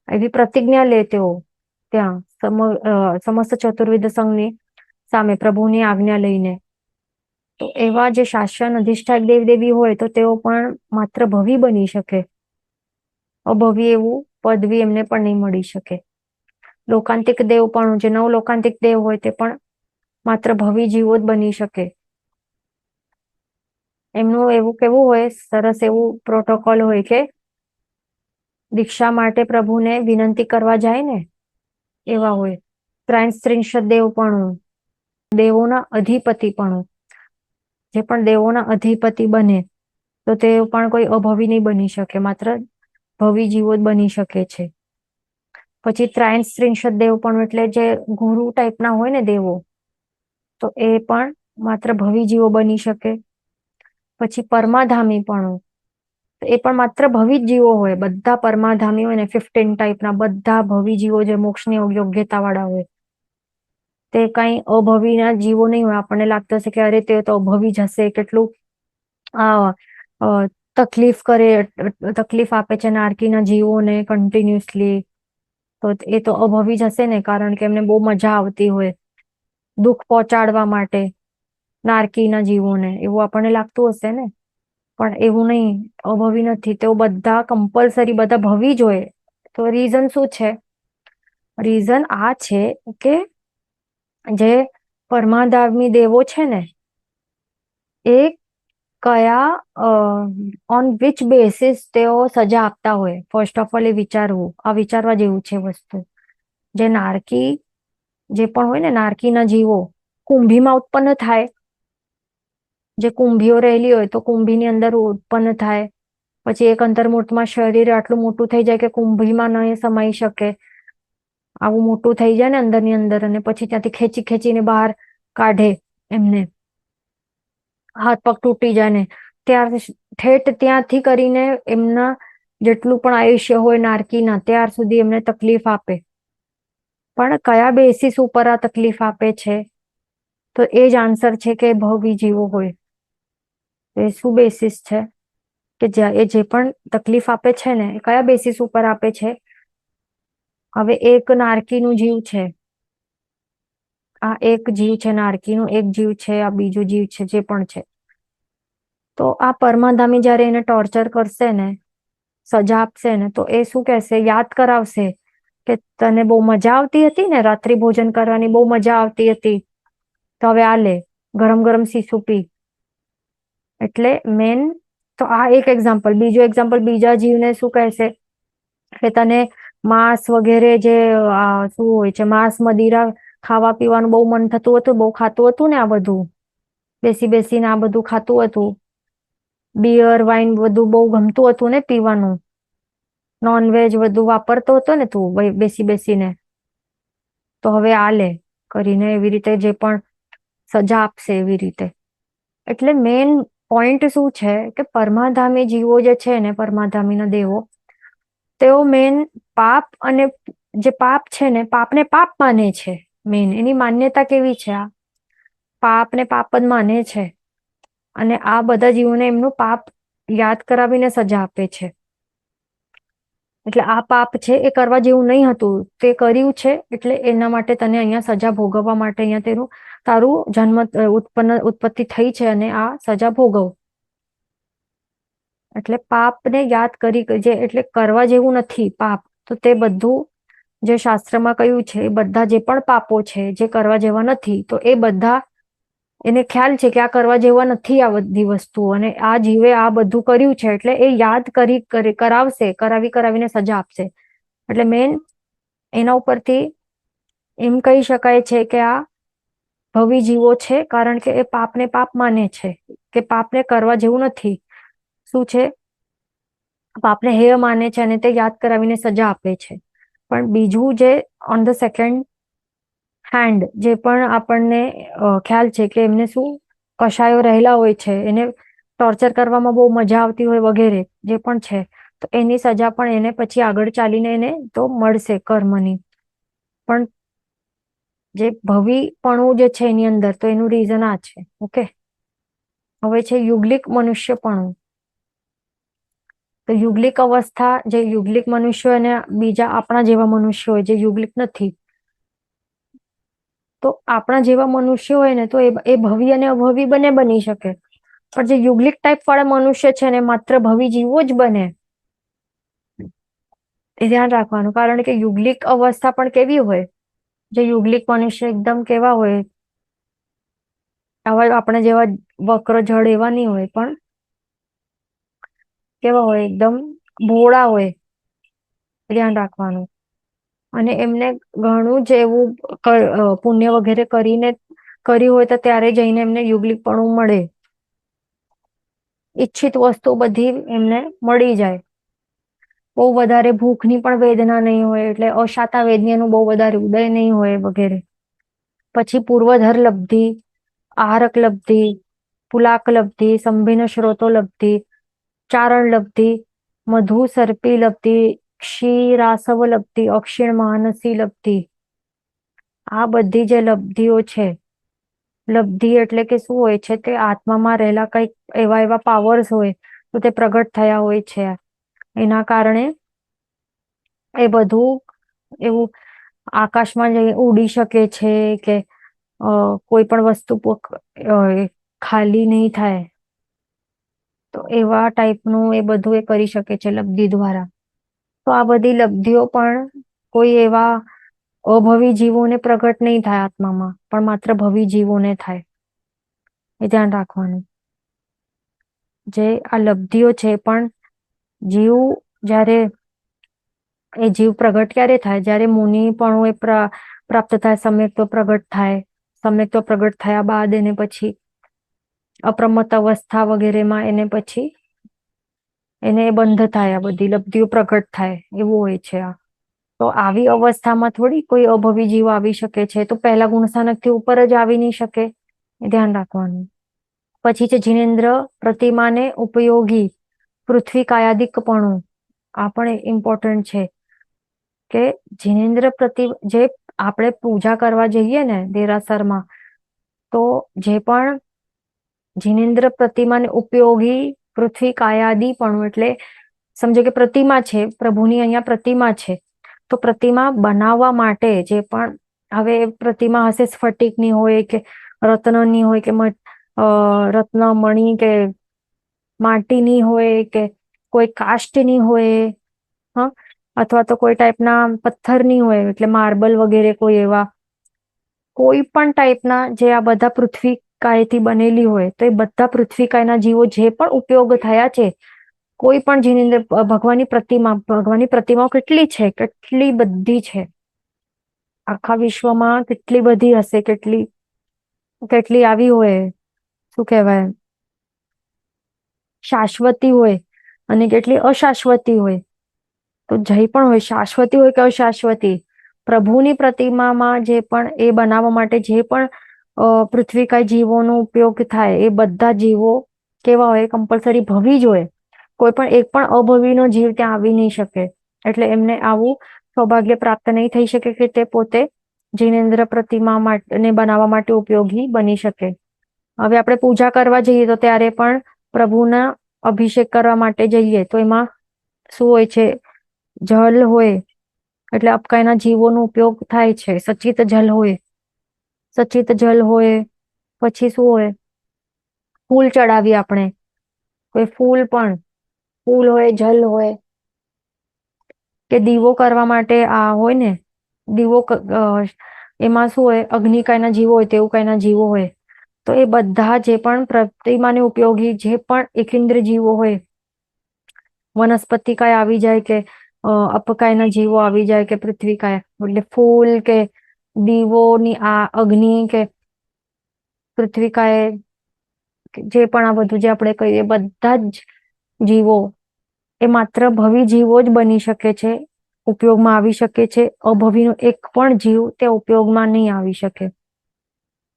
એવી પ્રતિજ્ઞા લે તેઓ ત્યાં સમસ્ત ચતુર્વિધ સંઘની સામે પ્રભુની આજ્ઞા લઈને. તો એવા જે શાસન અધિષ્ઠાક દેવ દેવી હોય તો તેઓ પણ માત્ર ભવી બની શકે. અભવી એવું પદવી એમને પણ નહીં મળી શકે. લોકાંતિક દેવ પણ, જે નવ લોકાંતિક દેવ હોય તે પણ માત્ર ભવી જીવો જ બની શકે. એમનું એવું કેવું હોય, સરસ એવું પ્રોટોકોલ હોય કે દીક્ષા માટે પ્રભુને વિનંતી કરવા જાય ને એવા હોય. ત્રૈંસ્ત્રિંશદ દેવ પણ, દેવોના અધિપતિ પણ, જે પણ દેવોના અધિપતિ બને તો તે પણ કોઈ અભવી નહીં બની શકે, માત્ર ભવી જીવો જ બની શકે છે. પછી ત્રૈંસ્ત્રિંશદ દેવ પણ એટલે જે ગુરુ ટાઈપના હોય ને દેવો, તો એ પણ માત્ર ભવી જીવો બની શકે. પછી પરમાધામી પણ, એ પણ માત્ર ભવી જીવો હોય. બધા પરમાધામી હોય ને 15 ટાઈપના બધા ભવી જીવો જે મોક્ષની યોગ્યતા વાળા હોય, તે કઈ અભવીના જીવો નહીં હોય. આપણને લાગતું હશે કે અરે તે તો અભવી જ હશે, કેટલું તકલીફ કરે, તકલીફ આપે છે નારકીના જીવોને કન્ટિન્યુઅસલી, તો એ તો અભવી જ હશે ને, કારણ કે એમને બહુ મજા આવતી હોય દુઃખ પહોંચાડવા માટે નારકીના જીવોને, એવું આપણને લાગતું હશે ને. પણ એવું નહીં, અભવી નથી. તેઓ બધા કમ્પલસરી બધા ભવી જ હોય. તો રીઝન શું છે? રીઝન આ છે કે જે પરમાધામી દેવો છે ને, એ કયા ઓન વિચ બેસિસ તેઓ સજા આપતા હોય. ફર્સ્ટ ઓફ ઓલ એ વિચારવું, આ વિચારવા જેવું છે વસ્તુ. જે નારકી જે પણ હોય ને, નારકીના જીવો કુંભીમાં ઉત્પન્ન થાય. જે કુંભીઓ રહેલી હોય તો કુંભીની અંદર ઉત્પન્ન થાય. પછી એક અંતર્મુઠમાં શરીર આટલું મોટું થઈ જાય કે કુંભીમાં ન સમાઈ શકે. આવું મોટું થઈ જાય ને અંદરની અંદર, અને પછી ત્યાંથી ખેંચી ખેંચીને બહાર કાઢે એમને, હાથ પગ તૂટી જાય ને, ઠેઠ ત્યાંથી કરીને એમના જેટલું પણ આયુષ્ય હોય નારકીના, ત્યાર સુધી એમને તકલીફ આપે. પણ કયા બેસિસ ઉપર આ તકલીફ આપે છે? તો એ જ આન્સર છે કે ભવી જીવો હોય. એ શું બેસિસ છે કે એ જે પણ તકલીફ આપે છે ને, એ કયા બેસિસ ઉપર આપે છે? હવે એક નારકીનું જીવ છે, આ એક જીવ છે નારકીનું, એક જીવ છે આ બીજું જીવ છે જે પણ છે. તો આ પરમાધામી જયારે એને ટોર્ચર કરશે ને, સજા આપશે ને, તો એ શું કહેશે? યાદ કરાવશે કે તને બહુ મજા આવતી હતી ને, રાત્રિ ભોજન કરવાની બહુ મજા આવતી હતી, તો હવે આ લે ગરમ ગરમ સીસું પી. એટલે મેન તો આ એક એક્ઝામ્પલ. બીજું એક્ઝામ્પલ, બીજા જીવને શું કહેશે કે તને માંસ વગેરે જે શું હોય છે, માંસ મદિરા ખાવા પીવાનું બહુ મન થતું હતું, બહુ ખાતું હતું ને, આ બધું બેસી બેસીને આ બધું ખાતું હતું, બિયર વાઇન બધું બહુ ગમતું હતું ને પીવાનું, નોનવેજ બધું વાપરતો હતો ને તું બેસી બેસીને, તો હવે આ લે કરીને એવી રીતે જે પણ સજા આપશે એવી રીતે. એટલે મેન પોઈન્ટ શું છે કે પરમાધામી જીવો જે છે ને, પરમાધામીના દેવો, તેઓ મેન પાપ અને જે પાપ છે ને, પાપને પાપ માને છે. મેન એની માન્યતા કેવી છે? આ પાપને પાપ જ માને છે, અને આ બધા જીવોને એમનું પાપ યાદ કરાવીને સજા આપે છે. એટલે આ પાપ છે એ કરવા જેવું નહીં હતું, તે કર્યું છે એટલે એના માટે તને અહીંયા સજા ભોગવવા માટે અહીંયા તારું ઉત્પત્તિ થઈ છે અને આ સજા ભોગવ. એટલે પાપને યાદ કરી એટલે કરવા જેવું નથી પાપ, તો તે બધું જે શાસ્ત્રમાં કહ્યું છે એ બધા જે પણ પાપો છે જે કરવા જેવા નથી, તો એ બધા એને ખ્યાલ છે કે આ કરવા જેવા નથી આ બધી વસ્તુઓ, અને આ જીવે આ બધું કર્યું છે એટલે એ યાદ કરાવશે, કરાવીને સજા આપશે. એટલે મેન એના ઉપરથી એમ કહી શકાય છે કે આ ભવી જીવો છે, કારણ કે એ પાપને પાપ માને છે કે પાપને કરવા જેવું નથી. શું છે? પાપને હેય માને છે અને તે યાદ કરાવીને સજા આપે છે. પણ બીજું જે ઓન ધ સેકન્ડ હેન્ડ જે પણ આપણને ખ્યાલ છે કે એમને શું કશાયો રહેલા હોય છે, એને ટોર્ચર કરવામાં બહુ મજા આવતી હોય વગેરે જે પણ છે, તો એની સજા પણ એને પછી આગળ ચાલીને એને તો મળશે કર્મની. પણ જે ભવીપણું જે છે એની અંદર, તો એનું રીઝન આ છે. ઓકે, હવે છે યુગલિક મનુષ્યપણું. તો યુગલિક અવસ્થા, જે યુગલિક મનુષ્યો અને બીજા આપણા જેવા મનુષ્યો હોય જે યુગલિક નથી, તો આપણા જેવા મનુષ્ય હોય ને તો એ ભવી અને અભવી બંને બની શકે. પણ જે યુગલિક ટાઈપ વાળા મનુષ્ય છે ને માત્ર ભવી જીવો જ બને, એ ધ્યાન રાખવાનું. કારણ કે યુગલિક અવસ્થા પણ કેવી હોય, જે યુગલિક મનુષ્ય એકદમ કેવા હોય, આવા આપણે જેવા વક્ર જળ એવા નહીં હોય, પણ કેવા હોય એકદમ ભોળા હોય, ધ્યાન રાખવાનું. અને એમને ઘણું જ એવું પુણ્ય વગેરે કર્યું હોય તો ત્યારે જઈને એમને યુગલિકપણું મળે, ઈચ્છિત વસ્તુ બધી એમને મળી જાય. બહુ વધારે ભૂખની પણ વેદના નહીં હોય, એટલે અશાતા વેદનાનું બહુ વધારે ઉદય નહીં હોય વગેરે. પછી પૂર્વધર લબ્ધિ, આહારક લબ્ધિ, પુલાક લબ્ધિ, સંભિન્ન શ્રોતો લબ્ધિ, ચારણ લબ્ધિ, મધુ સર્પી લબ્ધિ, ક્ષીરાસવ લબ્ધિ, અક્ષીણ માનસી લબ્ધિ. આ બધી જે લબ્ધિઓ છે, લબ્ધિ એટલે કે શું હોય છે, તે આત્મામાં રહેલા કઈક એવા પાવર્સ હોય તો તે પ્રગટ થયા હોય છે. એના કારણે એ બધું એવું આકાશમાં જઈ ઉડી શકે છે કે કોઈ પણ વસ્તુ ખાલી નહીં થાય, તો એવા ટાઈપનું એ બધું એ કરી શકે છે લબ્ધિ દ્વારા. તો આ બધી લબ્ધિઓ પણ કોઈ એવા અભવી જીવોને પ્રગટ નહીં થાય આત્મામાં, પણ માત્ર ભવી જીવોને થાય. એ ધ્યાન રાખવાનું. જે આ લબ્ધિઓ છે પણ જીવ જ્યારે એ જીવ પ્રગટ ક્યારે થાય, જ્યારે મુનિ પણ એ પ્રાપ્ત થાય, સમ્યક્ત્વ પ્રગટ થાય. સમ્યક્ત્વ પ્રગટ થયા બાદ એને પછી અપ્રમત્ત અવસ્થા વગેરેમાં એને પછી એને બંધ થાય, આ બધી લબ્ધિઓ પ્રગટ થાય, એવું હોય છે આ. તો આવી અવસ્થામાં થોડી કોઈ અભવી જીવ આવી શકે છે, તો પહેલા ગુણસ્થાનકથી ઉપર જ આવી નહીં શકે, એ ધ્યાન રાખવાનું. પછી છે જિનેન્દ્ર પ્રતિમાને ઉપયોગી પૃથ્વી કાયાદિકપણું. આ પણ ઇમ્પોર્ટન્ટ છે કે જિનેન્દ્ર જે આપણે પૂજા કરવા જઈએ ને દેરાસરમાં, તો જે પણ જિનેન્દ્ર પ્રતિમાને ઉપયોગી પૃથ્વી કાયાદિપણું, એટલે સમજો કે પ્રતિમા છે, પ્રભુની અહીંયા પ્રતિમા છે, તો પ્રતિમા બનાવવા માટે જે પણ, હવે પ્રતિમા હશે સ્ફટિકની હોય કે રત્નની હોય કે રત્ન મણિ કે માટીની હોય કે કોઈ કાષ્ટની હોય, હા, અથવા તો કોઈ ટાઈપના પથ્થરની હોય, એટલે માર્બલ વગેરે કોઈ એવા કોઈ પણ ટાઈપના જે આ બધા પૃથ્વીકાયથી બનેલી હોય, તો એ બધા પૃથ્વીકાયના જીવો જે પણ ઉપયોગ થયા છે, કોઈ પણ જીની ભગવાનની પ્રતિમાઓ કેટલી છે, કેટલી બધી છે આખા વિશ્વમાં, કેટલી બધી હશે, કેટલી આવી હોય, શું કહેવાય, શાશ્વતી હોય અને કેટલી અશાશ્વતી હોય. તો જે પણ હોય, શાશ્વતી હોય કે અશાશ્વતી, પ્રભુની પ્રતિમામાં જે પણ એ બનાવવા માટે જે પણ પૃથ્વીકાય જીવોનો ઉપયોગ થાય, એ બધા જીવો કેવા હોય, કમ્પલસરી ભવી જ હોય. કોઈ પણ એક પણ અભવીનો જીવ ત્યાં આવી નહીં શકે, એટલે એમને આવું સૌભાગ્ય પ્રાપ્ત નહીં થઈ શકે કે તે પોતે જિનેન્દ્ર પ્રતિમા ને બનાવવા માટે ઉપયોગી બની શકે. હવે આપણે પૂજા કરવા જઈએ તો ત્યારે પણ પ્રભુના અભિષેક કરવા માટે જઈએ, તો એમાં શું હોય છે, જલ હોય એટલે અપકાયના જીવોનો ઉપયોગ થાય છે. સચિત જલ હોય, સચિત જલ હોય, પછી શું હોય, ફૂલ ચડાવીએ આપણે, કોઈ ફૂલ હોય, જલ હોય, કે દીવો કરવા માટે આ હોય ને, દીવો એમાં શું હોય, અગ્નિકાયના જીવો હોય, તેવું કાયના જીવો હોય. તો એ બધા જે પણ પ્રતિમાને ઉપયોગી જે પણ એકેન્દ્ર જીવો હોય, વનસ્પતિ કાય આવી જાય કે અપકાયના જીવો આવી જાય કે પૃથ્વી કાય, એટલે ફૂલ કે દીવોની આ અગ્નિ કે પૃથ્વી કાય જે પણ આ બધું જે આપણે કહીએ બધા જ જીવો એ માત્ર ભવી જીવો જ બની શકે છે, ઉપયોગમાં આવી શકે છે. અભવીનો એક પણ જીવ તે ઉપયોગમાં નહીં આવી શકે.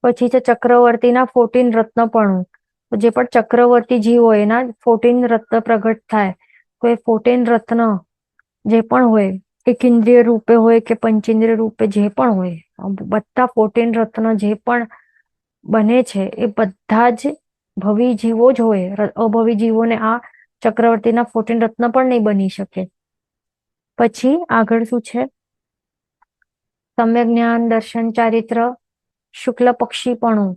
પછી છે ચક્રવર્તીના 14 રત્નપણું. જે પણ ચક્રવર્તી જીવ હોય એના 14 રત્ન પ્રગટ થાય. તો એ 14 રત્ન જે પણ હોય, એકેન્દ્રિય રૂપે હોય કે પંચેન્દ્રિય રૂપે જે પણ હોય, બધા 14 રત્ન જે પણ બને છે એ બધા જ ભવી જીવો જ હોય. અભવી જીવોને આ ચક્રવર્તીના 14 રત્ન પણ નહીં બની શકે. પછી આગળ શું છે, સમ્યક જ્ઞાન, દર્શન, ચારિત્ર, શુક્લ પક્ષીપણું.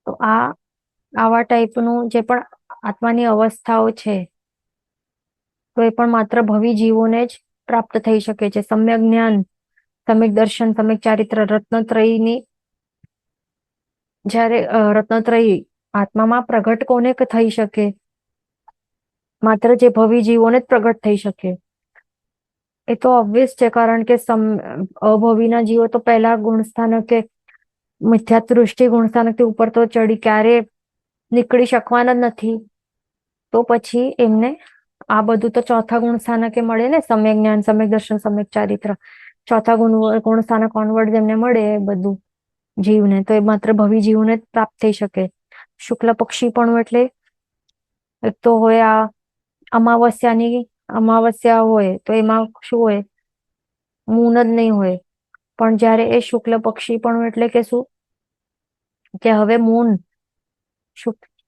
તો આવા ટાઈપનું જે પણ આત્માની અવસ્થાઓ છે તો એ પણ માત્ર ભવી જીવોને જ પ્રાપ્ત થઈ શકે છે. સમ્યક જ્ઞાન, સમ્યક દર્શન, સમ્યક ચારિત્ર, રત્નત્રયની જ્યારે રત્નત્રયી આત્મામાં પ્રગટ કોને થઈ શકે, માત્ર જે ભવી જીવોને જ પ્રગટ થઈ શકે. એ તો ઓબ્વિયસ છે, કારણ કે અભવીના જીવો તો પહેલા ગુણસ્થાનક કે મિથ્યા દૃષ્ટિ ગુણસ્થાનકથી ઉપર તો ચડી ક્યારે નીકળી શકવાના જ નથી. તો પછી એમને આ બધું તો ચોથા ગુણસ્થાનકે મળે ને, સમ્યક જ્ઞાન, સમ્યક દર્શન, સમ્યક ચારિત્ર. ચોથા ગુણસ્થાનક ઓનવર્ડ એમને મળે બધું જીવને, તો એ માત્ર ભવી જીવને જ પ્રાપ્ત થઈ શકે. શુક્લ પક્ષી પણ એટલે એક તો હોય આ અમાવસ્યા હોય તો એમાં શું હોય, મૂન જ નહીં હોય. પણ જ્યારે એ શુક્લ પક્ષી પણ એટલે કે શું, કે હવે મૂન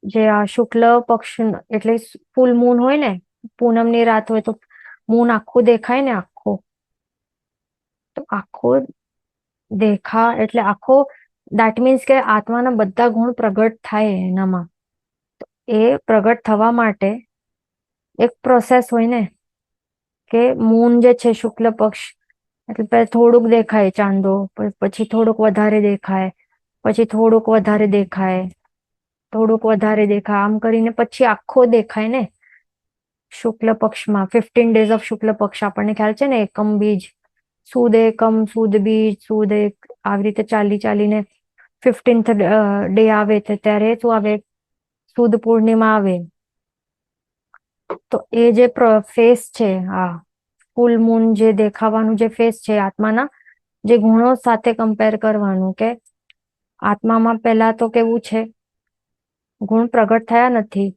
જે આ શુક્લ પક્ષ એટલે ફૂલ મૂન હોય ને, પૂનમની રાત હોય તો મૂન આખું દેખાય ને, તો આખો એટલે આખો દેટ મીન્સ કે આત્માના બધા ગુણ પ્રગટ થાય એનામાં. એ પ્રગટ થવા માટે એક પ્રોસેસ હોય ને, કે મૂન જે છે શુક્લ પક્ષ એટલે થોડુંક દેખાય ચાંદો, પછી થોડુંક વધારે દેખાય, પછી થોડુંક વધારે દેખાય, થોડુંક વધારે દેખાય, આમ કરીને પછી આખો દેખાય ને શુક્લ પક્ષમાં. 15 ડેઝ ઓફ શુક્લ પક્ષ આપણને ખ્યાલ છે ને, એકમ બીજ, સુદ એકમ, સુદ બીજ, સુદ એક, આવી રીતે ચાલીને 15th ડે આવે ત્યારે શું આવે, સુદ પૂર્ણિમા આવે. તો એ જે ફેસ છે, આ ફૂલ મૂન જે દેખાવાનું જે ફેસ છે, આત્માના જે ગુણો સાથે કમ્પેર કરવાનું, કે આત્મામાં પહેલા તો કેવું છે, ગુણ પ્રગટ થયા નથી.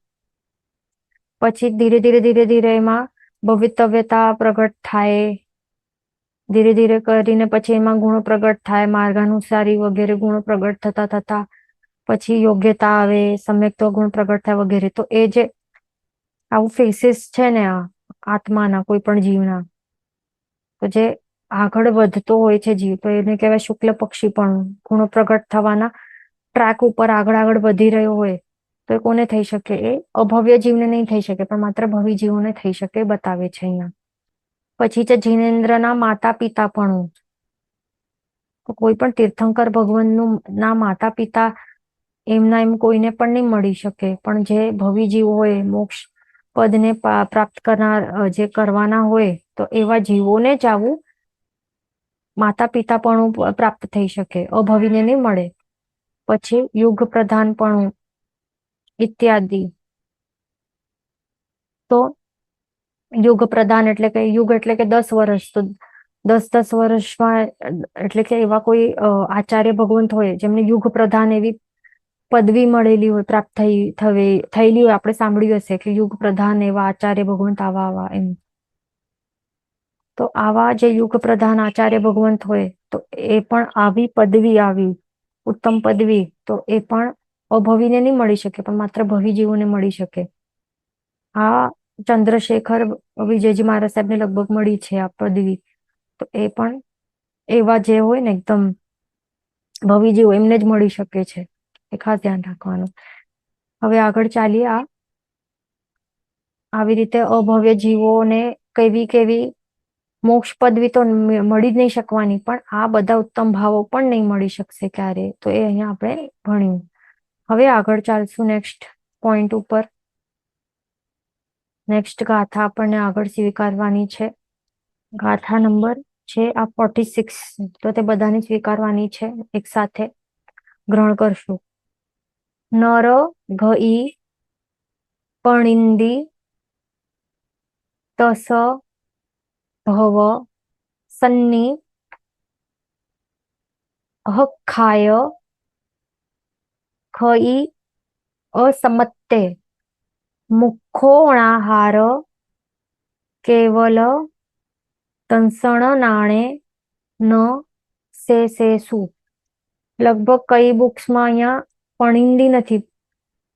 પછી ધીરે ધીરે એમાં ભવિતવ્યતા પ્રગટ થાય, ધીરે ધીરે કરીને પછી એમાં ગુણો પ્રગટ થાય, માર્ગાનુસારી વગેરે ગુણો પ્રગટ થતા પછી યોગ્યતા આવે, સમ્યક્ત્વ ગુણ પ્રગટ થાય વગેરે. તો એ જે આવું ફેસીસ છે ને આ આત્માના કોઈ પણ જીવના, તો જે આગળ વધતો હોય છે જીવ, તો એને કહેવાય શુક્લ પક્ષી. પણ ગુણો પ્રગટ થવાના ટ્રેક ઉપર આગળ વધી રહ્યો હોય તો એ કોને થઈ શકે, એ અભવ્ય જીવને નહીં થઈ શકે, પણ માત્ર ભવી જીવોને થઈ શકે, બતાવે છે અહીંયા. પછી છે જીનેન્દ્રના માતા પિતા પણ. કોઈ પણ તીર્થંકર ભગવાનનું ના માતા પિતા એમના એમ કોઈને પણ નહીં મળી શકે, પણ જે ભવી જીવ હોય, મોક્ષ પદને પ્રાપ્ત કરનાર જે કરવાના હોય, તો એવા જીવોને જ આવું માતા પિતા પણ પ્રાપ્ત થઈ શકે, અભવીને નહીં મળે. પછી યુગ પ્રધાન પણ ઇત્યાદિ. તો યુગ પ્રધાન એટલે કે યુગ એટલે કે 10 વર્ષ, તો 10 વર્ષમાં એટલે કે એવા કોઈ આચાર્ય ભગવંત હોય જેમને યુગ પ્રધાન એવી પદવી મળેલી હોય, પ્રાપ્ત થયેલી હોય. આપણે સાંભળ્યું હશે કે યુગ પ્રધાન એવા આચાર્ય ભગવંત આવા એમ. તો આવા જે યુગ પ્રધાન આચાર્ય ભગવંત હોય, તો એ પણ આવી પદવી, આવી ઉત્તમ પદવી, તો એ પણ અભવીને નહીં મળી શકે, પણ માત્ર ભવી જીવોને મળી શકે. આ ચંદ્રશેખર વિજયજી મહારાજ સાહેબને લગભગ મળી છે આ પદવી. તો એ પણ એવા જે હોય ને એકદમ ભવીજી હોય એમને જ મળી શકે છે, એ ખાસ ધ્યાન રાખવાનું. હવે આગળ ચાલીએ. આવી રીતે અભવ્ય જીવોને કેવી કેવી મોક્ષ પદવી તો મળી જ નહીં શકવાની, પણ આ બધા ઉત્તમ ભાવો પણ નહીં મળી શકશે ક્યારે. તો એ અહીંયા આપણે ભણ્યું. હવે આગળ ચાલશું નેક્સ્ટ પોઈન્ટ ઉપર. નેક્સ્ટ ગાથા આપણને આગળ સ્વીકારવાની છે. ગાથા નંબર છે આ 46. તો તે બધાને સ્વીકારવાની છે, એક સાથે ગ્રહણ કરશું. નર ઘઈ પણિંદી તસ ભવ સન્ની અહખાય ખઈ અસમત્તે મુખોણાહાર કેવલ તંસણ નાણે ન સેસુ. લગભગ કઈ બુક્સમાં અહીંયા પણિંદી નથી,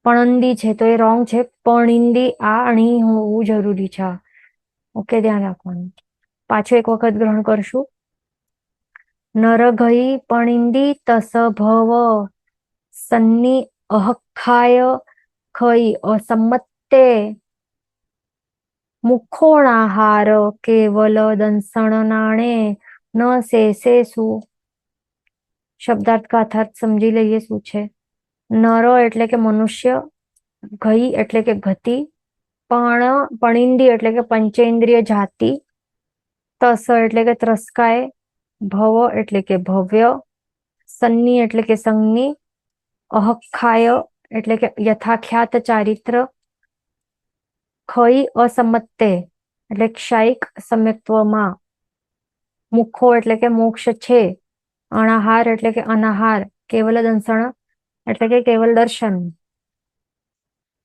પણંદી છે, તો એ રોંગ છે. પણિંદી આ અણી હોવું જરૂરી છે. ઓકે, ધ્યાન રાખવાનું. પાછું એક વખત ગ્રહણ કરશું. નરઘઈ પણિંદી તસ ભવ સન્ની અહખાય ખઈ અસમત્તે મુખોણાહાર કેવલ દંસણ નાણે ન સેસુ. શબ્દાર્થ ગાથાર્થ સમજી લઈએ શું છે. નર એટલે કે મનુષ્ય, ઘઈ એટલે કે ગતિ, પણિંદી એટલે કે પંચેન્દ્રિય જાતિ, તસ એટલે કે ત્રસ્કાય, ભવ એટલે કે ભવ્ય, સન્ની એટલે કે સંગની, અહખાય એટલે કે યથાખ્યાત ચારિત્ર, ખઈ અસમત્તે એટલે ક્ષાયિક સમ્યક્ત્વમાં, મુખો એટલે કે મોક્ષ છે, અનાહાર એટલે કે અનાહાર, કેવલ દંસણ એટલે કે કેવલ દર્શન,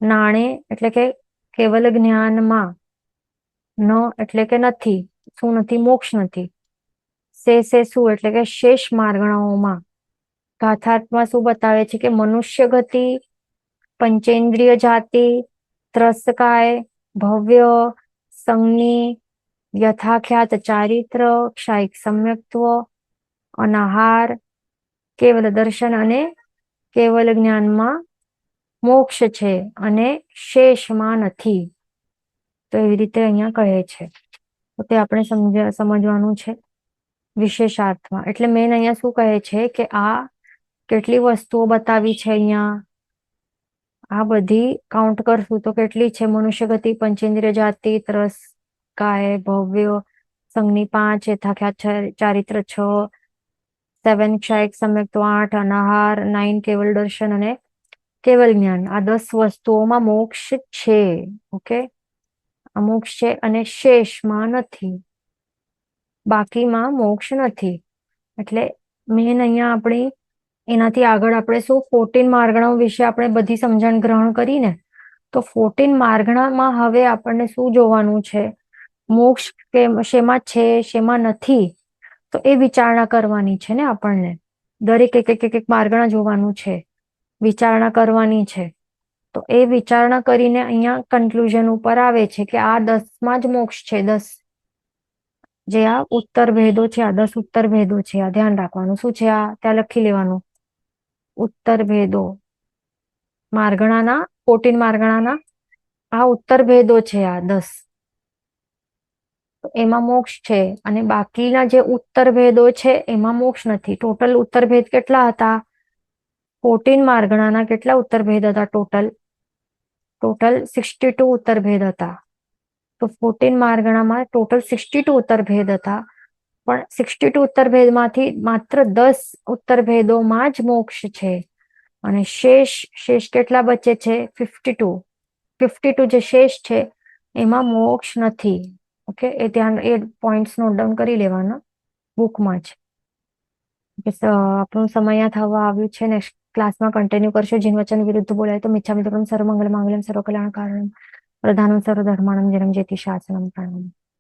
નાણે એટલે કે કેવલ જ્ઞાનમાં, ન એટલે કે નથી, શું નથી, મોક્ષ નથી, શું એટલે કે શેષ માર્ગણાઓમાં. ગાથાર્થમાં શું બતાવે છે કે મનુષ્ય ગતિ, પંચેન્દ્રિય જાતિ, ત્રસ્તકાય, ભવ્ય, સંજ્ઞી, યથાખ્યાત ચારિત્ર, ક્ષાયિક સમ્યક્ત્વ, અનાહાર, કેવલ દર્શન અને કેવલ જ્ઞાનમાં મોક્ષ છે અને શેષમાં નથી. તો એવી રીતે અહીંયા કહે છે. તો તે આપણે સમજવાનું છે વિશેષાર્થમાં. એટલે મેન અહીંયા શું કહે છે કે આ કેટલી વસ્તુઓ બતાવી છે અહીંયા, આ બધી કાઉન્ટ કરશું તો કેટલી છે. મનુષ્ય ગતિ, પંચેન્દ્રિય જાતિ, ત્રસ કાય, ભવ્ય, સંજ્ઞી 5, યથાખ્યાત ચારિત્ર 6, 7 ક્ષાયિક સમ્યક્ત્વ 8, અનાહાર 9, કેવલ દર્શન અને કેવલ જ્ઞાન. આ 10 વસ્તુઓમાં મોક્ષ છે. ઓકે, આ મોક્ષ છે અને શેષમાં નથી, બાકીમાં મોક્ષ નથી. એટલે મેન અહીંયા આપણી એનાથી આગળ આપણે શું 14 માર્ગણાઓ વિશે આપણે બધી સમજણ ગ્રહણ કરીને, તો 14 માર્ગણામાં હવે આપણને શું જોવાનું છે, મોક્ષ શેમાં છે શેમાં નથી, તો એ વિચારણા કરવાની છે ને આપણને. દરેક એક માર્ગણા જોવાનું છે, વિચારણા કરવાની છે. તો એ વિચારણા કરીને અહીંયા કન્ક્લુઝન ઉપર આવે છે કે આ 10માં જ મોક્ષ છે. 10 જે આ ઉત્તર ભેદો છે, આ 10 ઉત્તર ભેદો છે. આ ધ્યાન રાખવાનું. શું છે આ, ત્યાં લખી લેવાનું. ઉત્તર ભેદો માર્ગણાના, 14 માર્ગણાના આ ઉત્તર ભેદો છે. આ 10 એમાં મોક્ષ છે અને બાકીના જે ઉત્તર ભેદો છે એમાં મોક્ષ નથી. ટોટલ ઉત્તર ભેદ કેટલા હતા? 14 માર્ગણાના કેટલા ઉત્તર ભેદ હતા? ટોટલ 62 ઉત્તર ભેદ હતા. તો 14 માર્ગણામાં ટોટલ 62 ઉત્તર ભેદ હતા, પણ 62 ઉત્તર ભેદમાંથી માત્ર 10 ઉત્તર ભેદોમાં જ મોક્ષ છે અને શેષ કેટલા બચે છે? 52 જે શેષ છે એમાં મોક્ષ નથી. ઓકે, એ પોઈન્ટ્સ નોટ ડાઉન કરી લેવાના બુકમાં જ. આપણું સમય થવા આવ્યું છે. નેક્સ્ટ ક્લાસમાં કન્ટિન્યુ કરશો. જીન વચન વિરુદ્ધ બોલાય તો મિચ્છામિ દુક્કડમ સર્વમંગલ માંગલ્યમ સર્વકલ્યાણ કારણમ પ્રધાનમ સર્વધર્માણમ જન્મ જેતિ શાસનમ પ્રણમ.